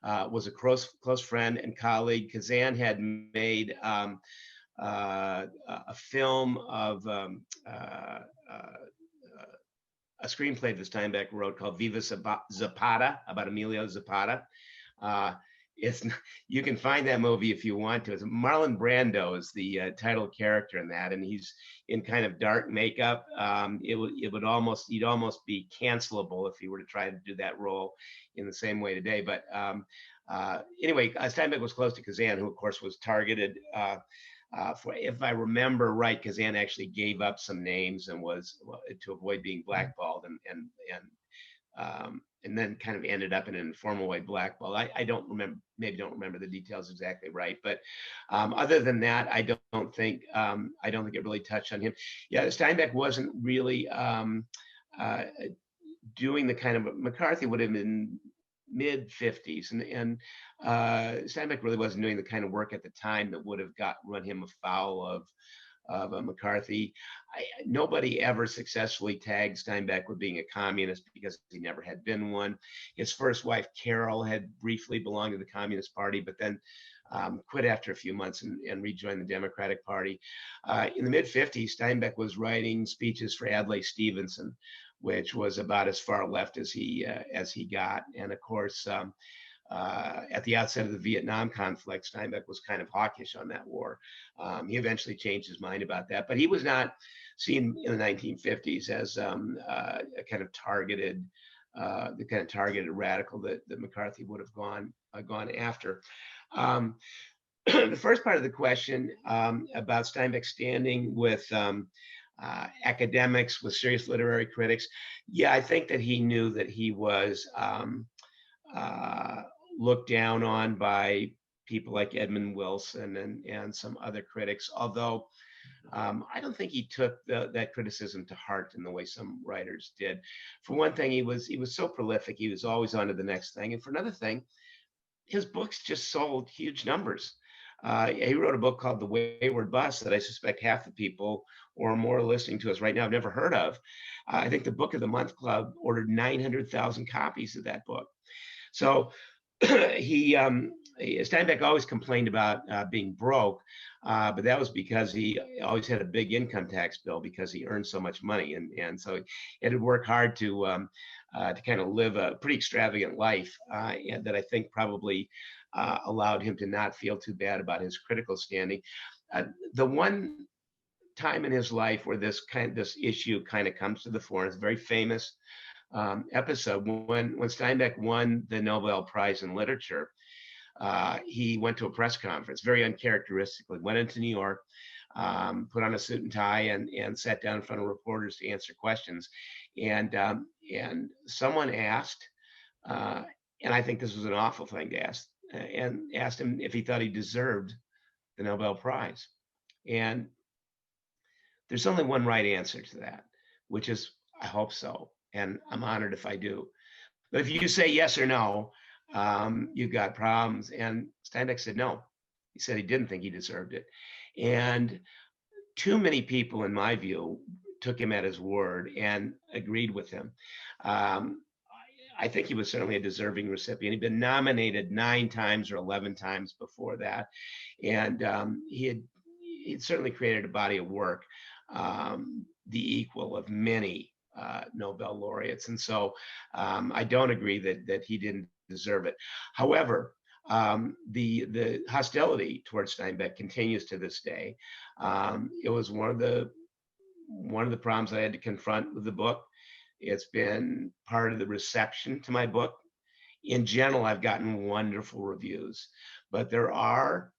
[SPEAKER 3] was a close friend and colleague. Kazan had made a film of a screenplay that Steinbeck wrote called Viva Zapata, about Emilio Zapata. You can find that movie if you want to. Marlon Brando is the title character in that, and he's in kind of dark makeup. You'd almost be cancelable if you were to try to do that role in the same way today. But anyway, Steinbeck was close to Kazan, who of course was targeted. If I remember right, Kazan actually gave up some names and was to avoid being blackballed, and then kind of ended up in an informal way blackballed. I don't remember the details exactly right, but other than that, I don't think it really touched on him. Yeah, Steinbeck wasn't really doing the kind of, McCarthy would have been mid-50s, and Steinbeck really wasn't doing the kind of work at the time that would have run him afoul of McCarthy. Nobody ever successfully tagged Steinbeck with being a communist because he never had been one. His first wife, Carol, had briefly belonged to the Communist Party, but then quit after a few months and rejoined the Democratic Party. In the mid-50s, Steinbeck was writing speeches for Adlai Stevenson, which was about as far left as he got. And of course, at the outset of the Vietnam conflict, Steinbeck was kind of hawkish on that war. He eventually changed his mind about that, but he was not seen in the 1950s as a kind of targeted, the kind of targeted radical that McCarthy would have gone after. The first part of the question about Steinbeck's standing with academics, with serious literary critics. Yeah, I think that he knew that he was looked down on by people like Edmund Wilson and some other critics, although I don't think he took that criticism to heart in the way some writers did. For one thing, he was so prolific, he was always on to the next thing. And for another thing, his books just sold huge numbers. He wrote a book called The Wayward Bus that I suspect half the people or more listening to us right now have never heard of. I think the Book of the Month Club ordered 900,000 copies of that book. So he Steinbeck always complained about being broke, but that was because he always had a big income tax bill because he earned so much money, and so he had to work hard to kind of live a pretty extravagant life, and that I think probably allowed him to not feel too bad about his critical standing. The one time in his life where this issue kind of comes to the fore, and it's a very famous episode when Steinbeck won the Nobel Prize in Literature. He went to a press conference, very uncharacteristically, went into New York, put on a suit and tie, and sat down in front of reporters to answer questions. And someone asked, and I think this was an awful thing to ask, and asked him if he thought he deserved the Nobel Prize. And there's only one right answer to that, which is, I hope so. And I'm honored if I do. But if you say yes or no, you've got problems. And Steinbeck said no. He said he didn't think he deserved it. And too many people, in my view, took him at his word and agreed with him. I think he was certainly a deserving recipient. He'd been nominated 9 times or 11 times before that. And he'd certainly created a body of work, the equal of many Nobel laureates. And so I don't agree that he didn't deserve it. However, the hostility towards Steinbeck continues to this day. It was one of the problems I had to confront with the book. It's been part of the reception to my book. In general, I've gotten wonderful reviews, but there are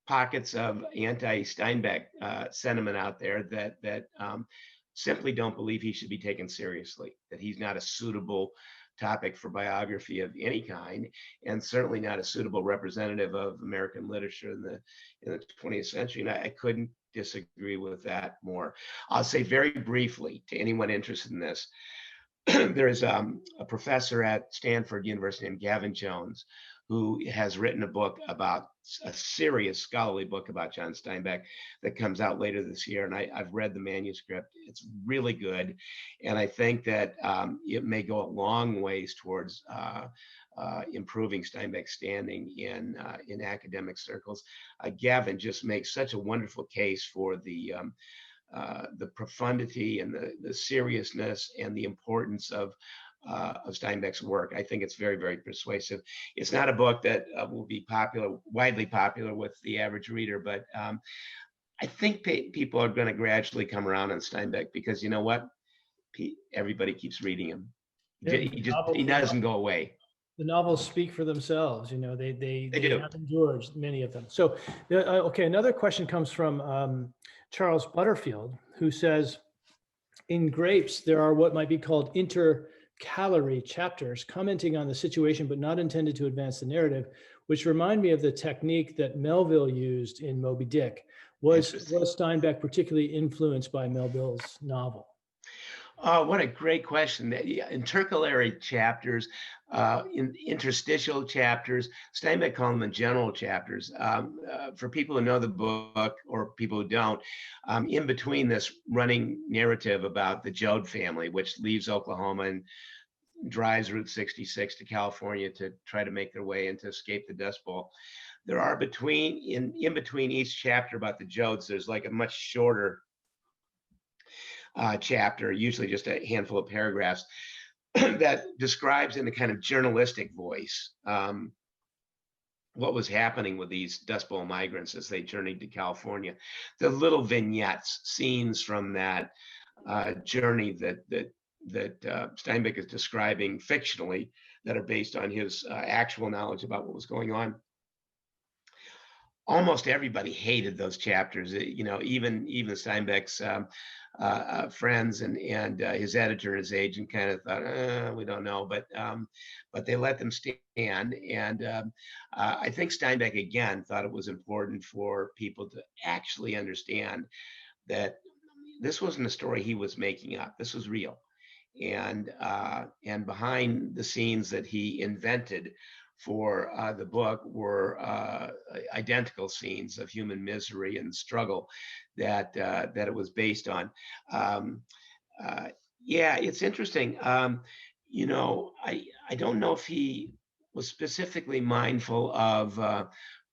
[SPEAKER 3] pockets of anti-Steinbeck sentiment out there that simply don't believe he should be taken seriously, that he's not a suitable topic for biography of any kind, and certainly not a suitable representative of American literature in the 20th century. And I couldn't disagree with that more. I'll say very briefly to anyone interested in this, there is a professor at Stanford University named Gavin Jones, who has written a serious scholarly book about John Steinbeck that comes out later this year. And I've read the manuscript. It's really good. And I think that it may go a long ways towards improving Steinbeck's standing in academic circles. Gavin just makes such a wonderful case for the profundity and the seriousness and the importance of Steinbeck's work. I think it's very, very persuasive. It's not a book that will be widely popular with the average reader, but I think people are going to gradually come around on Steinbeck because you know what? Everybody keeps reading him. He doesn't go away.
[SPEAKER 2] The novels speak for themselves. You know, they
[SPEAKER 3] do.
[SPEAKER 2] have endured, many of them. So, okay, another question comes from Charles Butterfield, who says, in Grapes, there are what might be called intercalary chapters commenting on the situation, but not intended to advance the narrative, which remind me of the technique that Melville used in Moby Dick. Was Steinbeck particularly influenced by Melville's novel?
[SPEAKER 3] Oh, what a great question. Intercalary chapters, interstitial chapters, Steinbeck called them general chapters. For people who know the book or people who don't, in between this running narrative about the Joad family, which leaves Oklahoma and drives Route 66 to California to try to make their way and to escape the Dust Bowl, there are in between each chapter about the Joads, there's like a much shorter chapter, usually just a handful of paragraphs, that describes in a kind of journalistic voice what was happening with these Dust Bowl migrants as they journeyed to California. The little vignettes, scenes from that journey that Steinbeck is describing fictionally, that are based on his actual knowledge about what was going on. Almost everybody hated those chapters. You know, even Steinbeck's friends and his editor and his agent kind of thought, we don't know, but they let them stand. And I think Steinbeck again thought it was important for people to actually understand that this wasn't a story he was making up. This was real, and behind the scenes that he invented for the book were identical scenes of human misery and struggle that it was based on. Yeah, it's interesting. You know, I don't know if he was specifically mindful of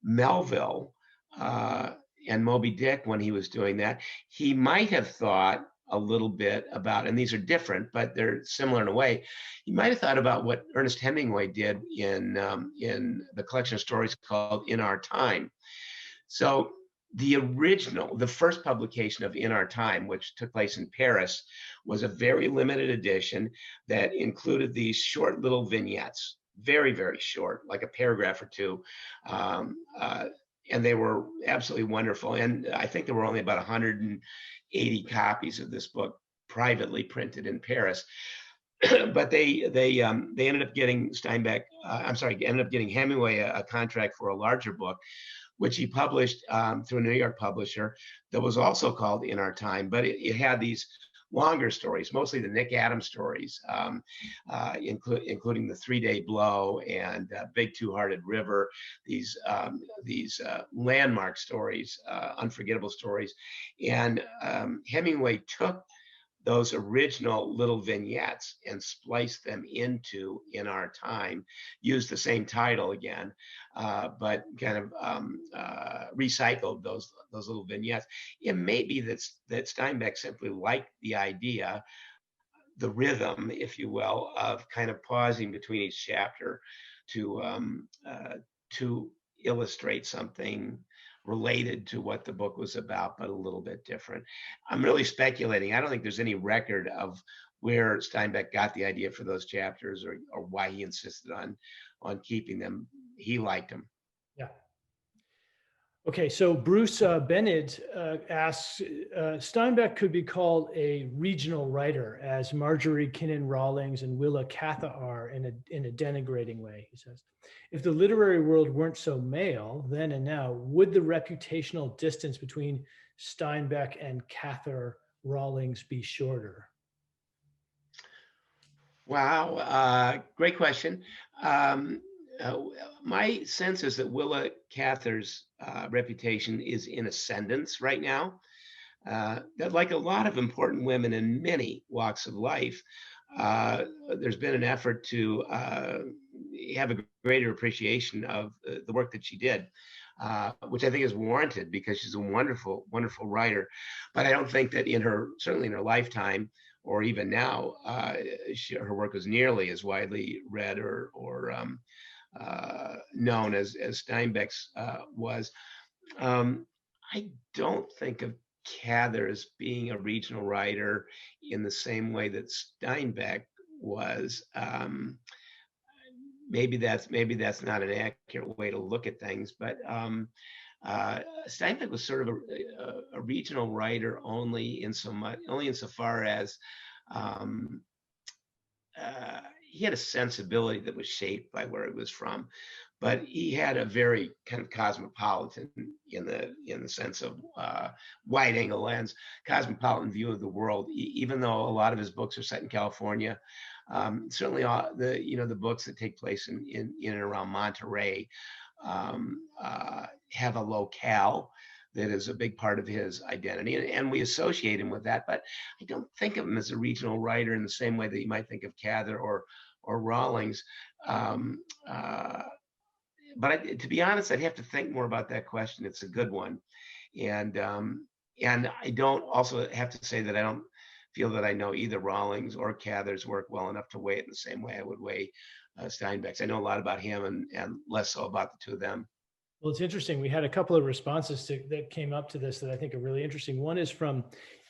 [SPEAKER 3] Melville and Moby Dick when he was doing that. He might have thought a little bit about, and these are different, but they're similar in a way. He might have thought about what Ernest Hemingway did in the collection of stories called In Our Time. So the first publication of In Our Time, which took place in Paris, was a very limited edition that included these short little vignettes, very, very short, like a paragraph or two. And they were absolutely wonderful. And I think there were only about 180 copies of this book privately printed in Paris. But they ended up getting ended up getting Hemingway a contract for a larger book, which he published through a New York publisher that was also called In Our Time. But it had these longer stories, mostly the Nick Adams stories, including The 3-Day Blow and Big Two-Hearted River, these landmark stories, unforgettable stories. And Hemingway took those original little vignettes and spliced them into In Our Time, used the same title again, but kind of recycled those little vignettes. It may be that Steinbeck simply liked the idea, the rhythm, if you will, of kind of pausing between each chapter to illustrate something related to what the book was about, but a little bit different. I'm really speculating. I don't think there's any record of where Steinbeck got the idea for those chapters or why he insisted on keeping them. He liked them.
[SPEAKER 2] Yeah. Okay, so Bruce Bennett asks, Steinbeck could be called a regional writer, as Marjorie Kinnan Rawlings and Willa Cather are in a denigrating way, he says. If the literary world weren't so male then and now, would the reputational distance between Steinbeck and Cather Rawlings be shorter?
[SPEAKER 3] Wow, great question. My sense is that Willa Cather's reputation is in ascendance right now. That, like a lot of important women in many walks of life, there's been an effort to have a greater appreciation of the work that she did, which I think is warranted because she's a wonderful, wonderful writer. But I don't think that certainly in her lifetime, or even now, her work was nearly as widely read or known as Steinbeck's was. I don't think of Cather as being a regional writer in the same way that Steinbeck was. Maybe that's not an accurate way to look at things, but Steinbeck was sort of a regional writer only insofar as he had a sensibility that was shaped by where he was from, but he had a very kind of cosmopolitan, in the sense of wide-angle lens, cosmopolitan view of the world. Even though a lot of his books are set in California, certainly the books that take place in and around Monterey have a locale that is a big part of his identity, and we associate him with that. But I don't think of him as a regional writer in the same way that you might think of Cather or Rawlings. But to be honest, I'd have to think more about that question. It's a good one, and I don't also have to say that I don't feel that I know either Rawlings or Cather's work well enough to weigh it in the same way I would weigh Steinbeck's. I know a lot about him and less so about the two of them.
[SPEAKER 2] Well, it's interesting. We had a couple of responses that came up to this that I think are really interesting. One is from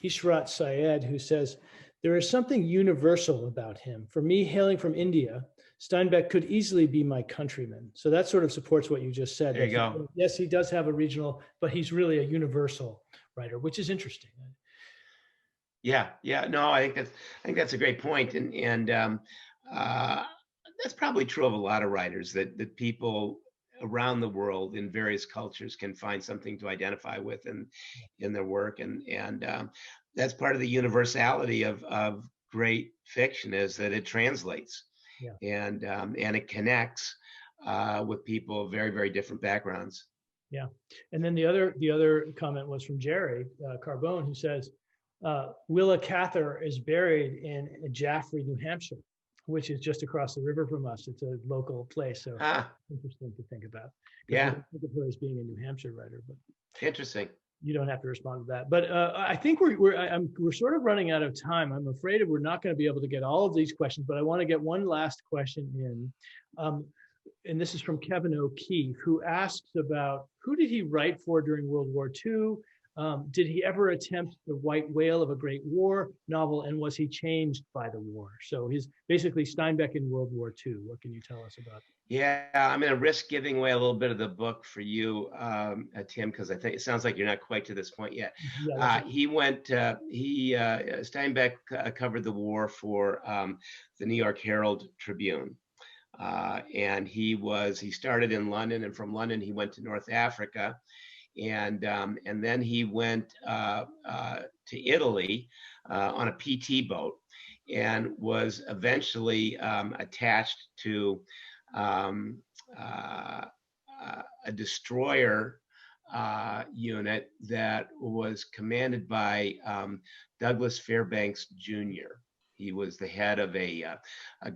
[SPEAKER 2] Ishrat Syed, who says, there is something universal about him. For me, hailing from India, Steinbeck could easily be my countryman. So that sort of supports what you just said.
[SPEAKER 3] There you go.
[SPEAKER 2] Yes, he does have a regional, but he's really a universal writer, which is interesting.
[SPEAKER 3] Yeah. No, I think that's a great point, and that's probably true of a lot of writers, that people around the world in various cultures can find something to identify with in their work, and that's part of the universality of great fiction, is that it translates. Yeah. And it connects with people of very, very different backgrounds.
[SPEAKER 2] Yeah, and then the other comment was from Jerry Carbone, who says Willa Cather is buried in Jaffrey, New Hampshire. which is just across the river from us. It's a local place, so
[SPEAKER 3] Ah,
[SPEAKER 2] interesting to think about. 'Cause we
[SPEAKER 3] yeah,
[SPEAKER 2] don't think of her as being a New Hampshire writer, but
[SPEAKER 3] interesting.
[SPEAKER 2] you don't have to respond to that. But I think we're sort of running out of time. I'm afraid we're not going to be able to get all of these questions, but I want to get one last question in. And this is from Kevin O'Keefe, who asks about who did he write for during World War II? Did he ever attempt the White Whale of a Great War novel, and was he changed by the war? So he's basically Steinbeck in World War II. What can you tell us about?
[SPEAKER 3] Yeah, I'm going to risk giving away a little bit of the book for you, Tim, because I think it sounds like you're not quite to this point yet.
[SPEAKER 2] Yeah,
[SPEAKER 3] Steinbeck covered the war for the New York Herald Tribune. And he started in London, and from London he went to North Africa, and then he went to Italy on a PT boat, and was eventually attached to a destroyer unit that was commanded by Douglas Fairbanks Jr. He was the head of a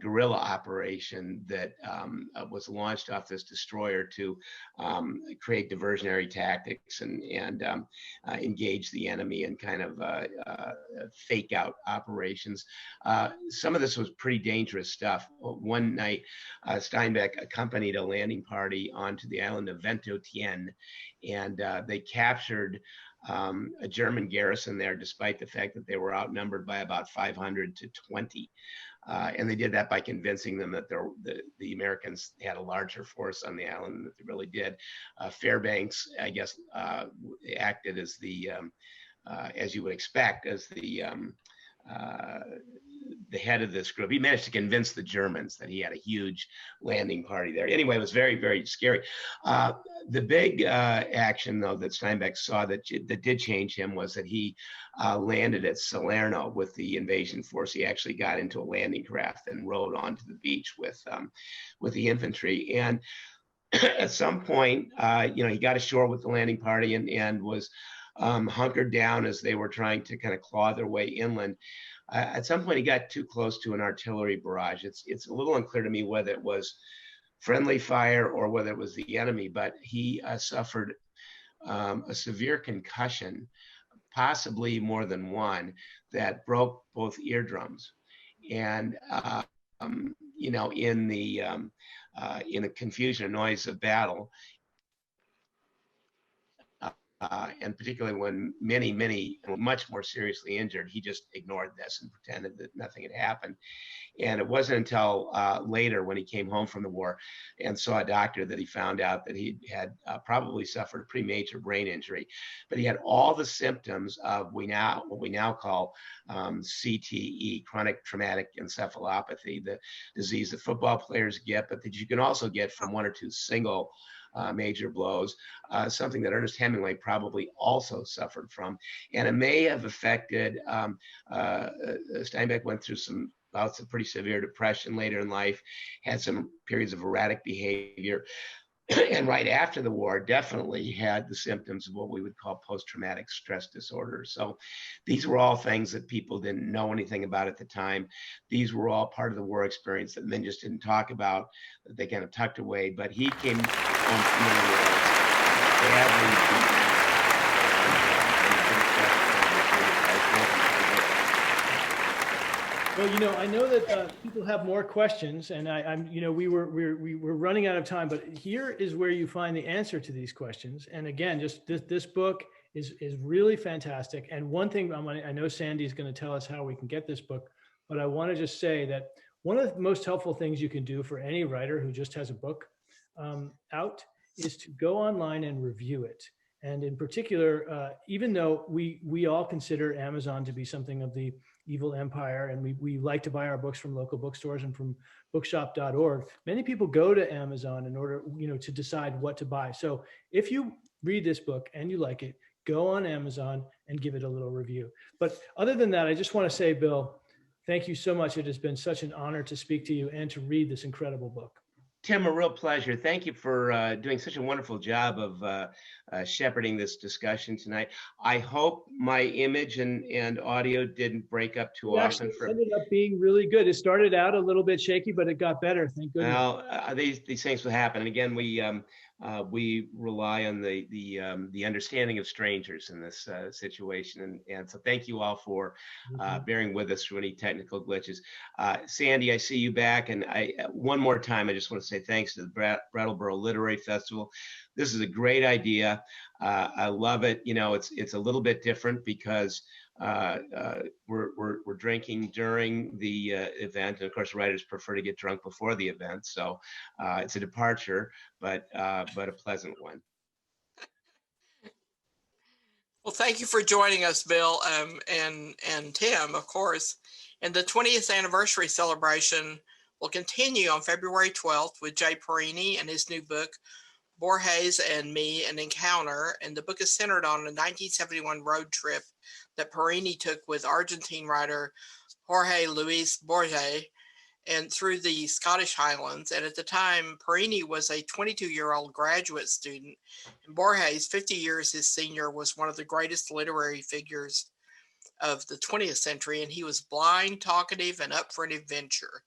[SPEAKER 3] guerrilla operation that was launched off this destroyer to create diversionary tactics and engage the enemy in kind of fake out operations. Some of this was pretty dangerous stuff. One night, Steinbeck accompanied a landing party onto the island of Ventotien, and they captured a German garrison there, despite the fact that they were outnumbered by about 500 to 20. And they did that by convincing them that the Americans had a larger force on the island than they really did. Fairbanks, I guess, acted as as you would expect, as the head of this group. He managed to convince the Germans that he had a huge landing party there. Anyway, it was very, very scary. The big action, though, that Steinbeck saw that did change him was that he landed at Salerno with the invasion force. He actually got into a landing craft and rode onto the beach with the infantry. And at some point, he got ashore with the landing party and was hunkered down as they were trying to kind of claw their way inland. At some point, he got too close to an artillery barrage. It's a little unclear to me whether it was friendly fire or whether it was the enemy, but he suffered a severe concussion, possibly more than one, that broke both eardrums. And in the confusion and noise of battle, and particularly when many much more seriously injured, he just ignored this and pretended that nothing had happened. And it wasn't until later, when he came home from the war and saw a doctor, that he found out that he had probably suffered a pretty major brain injury. But he had all the symptoms of what we now call CTE, chronic traumatic encephalopathy, the disease that football players get, but that you can also get from one or two single major blows, something that Ernest Hemingway probably also suffered from. And it may have affected, Steinbeck went through some bouts of pretty severe depression later in life, had some periods of erratic behavior, and right after the war definitely had the symptoms of what we would call post-traumatic stress disorder. So these were all things that people didn't know anything about at the time. These were all part of the war experience that men just didn't talk about, that they kind of tucked away. But he came home from the war badly beaten.
[SPEAKER 2] Well, I know that people have more questions, and we're running out of time. But here is where you find the answer to these questions. And again, just this book is really fantastic. And one thing I know Sandy's going to tell us how we can get this book, but I want to just say that one of the most helpful things you can do for any writer who just has a book out is to go online and review it. And in particular, even though we all consider Amazon to be something of the evil empire, and we like to buy our books from local bookstores and from bookshop.org, many people go to Amazon in order, to decide what to buy. So if you read this book and you like it, go on Amazon and give it a little review. But other than that, I just want to say, Bill, thank you so much. It has been such an honor to speak to you and to read this incredible book.
[SPEAKER 3] Tim, a real pleasure. Thank you for doing such a wonderful job of shepherding this discussion tonight. I hope my image and audio didn't break up too often.
[SPEAKER 2] It ended up being really good. It started out a little bit shaky, but it got better. Thank goodness.
[SPEAKER 3] Well, these things will happen. And again, we rely on the understanding of strangers in this situation. And so thank you all for bearing with us through any technical glitches. Sandy, I see you back. And one more time, I just want to say thanks to the Brattleboro Literary Festival. This is a great idea. I love it. You know, it's a little bit different because we're drinking during the event, and of course writers prefer to get drunk before the event, so it's a departure, but a pleasant one.
[SPEAKER 1] Well, thank you for joining us, Bill, and Tim, of course. And the 20th anniversary celebration will continue on February 12th with Jay Perini and his new book, Borges and Me, An Encounter. And the book is centered on a 1971 road trip that Perini took with Argentine writer Jorge Luis Borges and through the Scottish Highlands. And at the time, Perini was a 22-year-old graduate student, and Borges, 50 years his senior, was one of the greatest literary figures of the 20th century, and he was blind, talkative, and up for an adventure.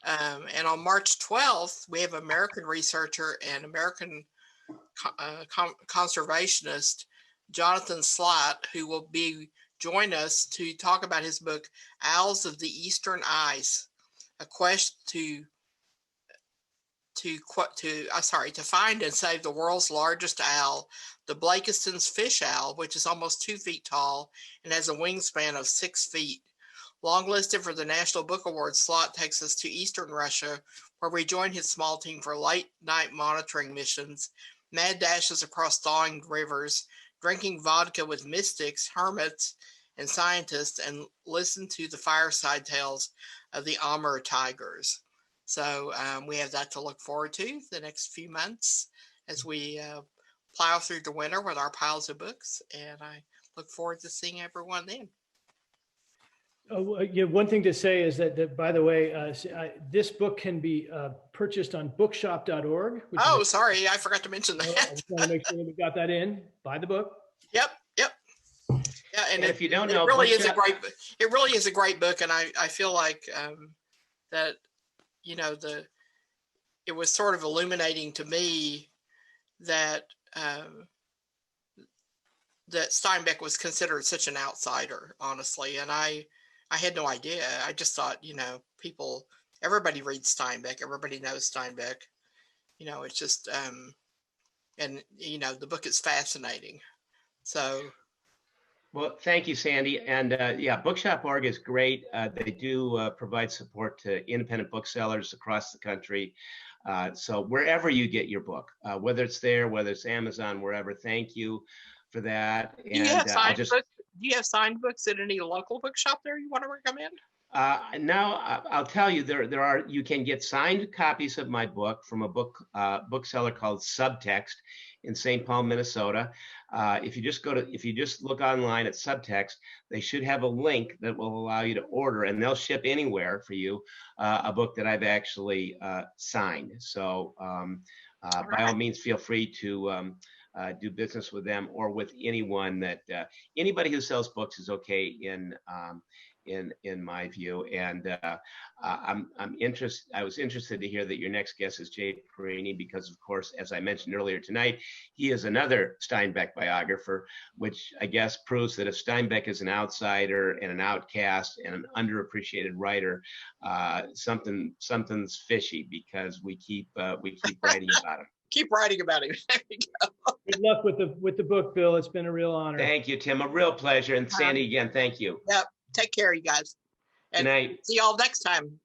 [SPEAKER 1] And on March 12th, we have American researcher and American conservationist Jonathan Slatt, who will join us to talk about his book, Owls of the Eastern Ice, a quest to find and save the world's largest owl, the Blakiston's fish owl, which is almost 2 feet tall and has a wingspan of 6 feet. Longlisted for the National Book Awards, Slatt takes us to Eastern Russia, where we join his small team for late-night monitoring missions, mad dashes across thawing rivers, drinking vodka with mystics, hermits, and scientists, and listen to the fireside tales of the Amur tigers. So we have that to look forward to the next few months as we plow through the winter with our piles of books, and I look forward to seeing everyone then.
[SPEAKER 2] Yeah, one thing to say is that by the way, this book can be purchased on bookshop.org.
[SPEAKER 1] Oh, sorry, I forgot to mention that.
[SPEAKER 2] I just want to make sure that we got that in. Buy the book.
[SPEAKER 1] Yep. Yeah, and
[SPEAKER 3] if you don't know,
[SPEAKER 1] it really is a great. It really is a great book, and I feel like that, you know, it was sort of illuminating to me that that Steinbeck was considered such an outsider, honestly, and I had no idea. I just thought, you know, everybody reads Steinbeck, everybody knows Steinbeck. You know, it's just, and, you know, the book is fascinating. So.
[SPEAKER 3] Well, thank you, Sandy. And yeah, bookshop.org is great. They do provide support to independent booksellers across the country. So wherever you get your book, whether it's there, whether it's Amazon, wherever, thank you for that. And
[SPEAKER 1] do you have signed books at any local bookshop there you want to recommend?
[SPEAKER 3] Now I'll tell you, you can get signed copies of my book from a bookseller called Subtext in St. Paul, Minnesota. If you just look online at Subtext, they should have a link that will allow you to order, and they'll ship anywhere for you a book that I've actually signed. So by all means, feel free to do business with them or with anyone anybody who sells books is okay in my view. And I was interested to hear that your next guest is Jay Perini, because of course, as I mentioned earlier tonight, he is another Steinbeck biographer, which I guess proves that if Steinbeck is an outsider and an outcast and an underappreciated writer, something's fishy, because we keep writing about him.
[SPEAKER 1] Keep writing about him. There you go.
[SPEAKER 2] Good luck with the book, Bill. It's been a real honor.
[SPEAKER 3] Thank you, Tim. A real pleasure. And Sandy, again, thank you.
[SPEAKER 1] Yep. Take care, you guys. And
[SPEAKER 3] good night.
[SPEAKER 1] see y'all next time.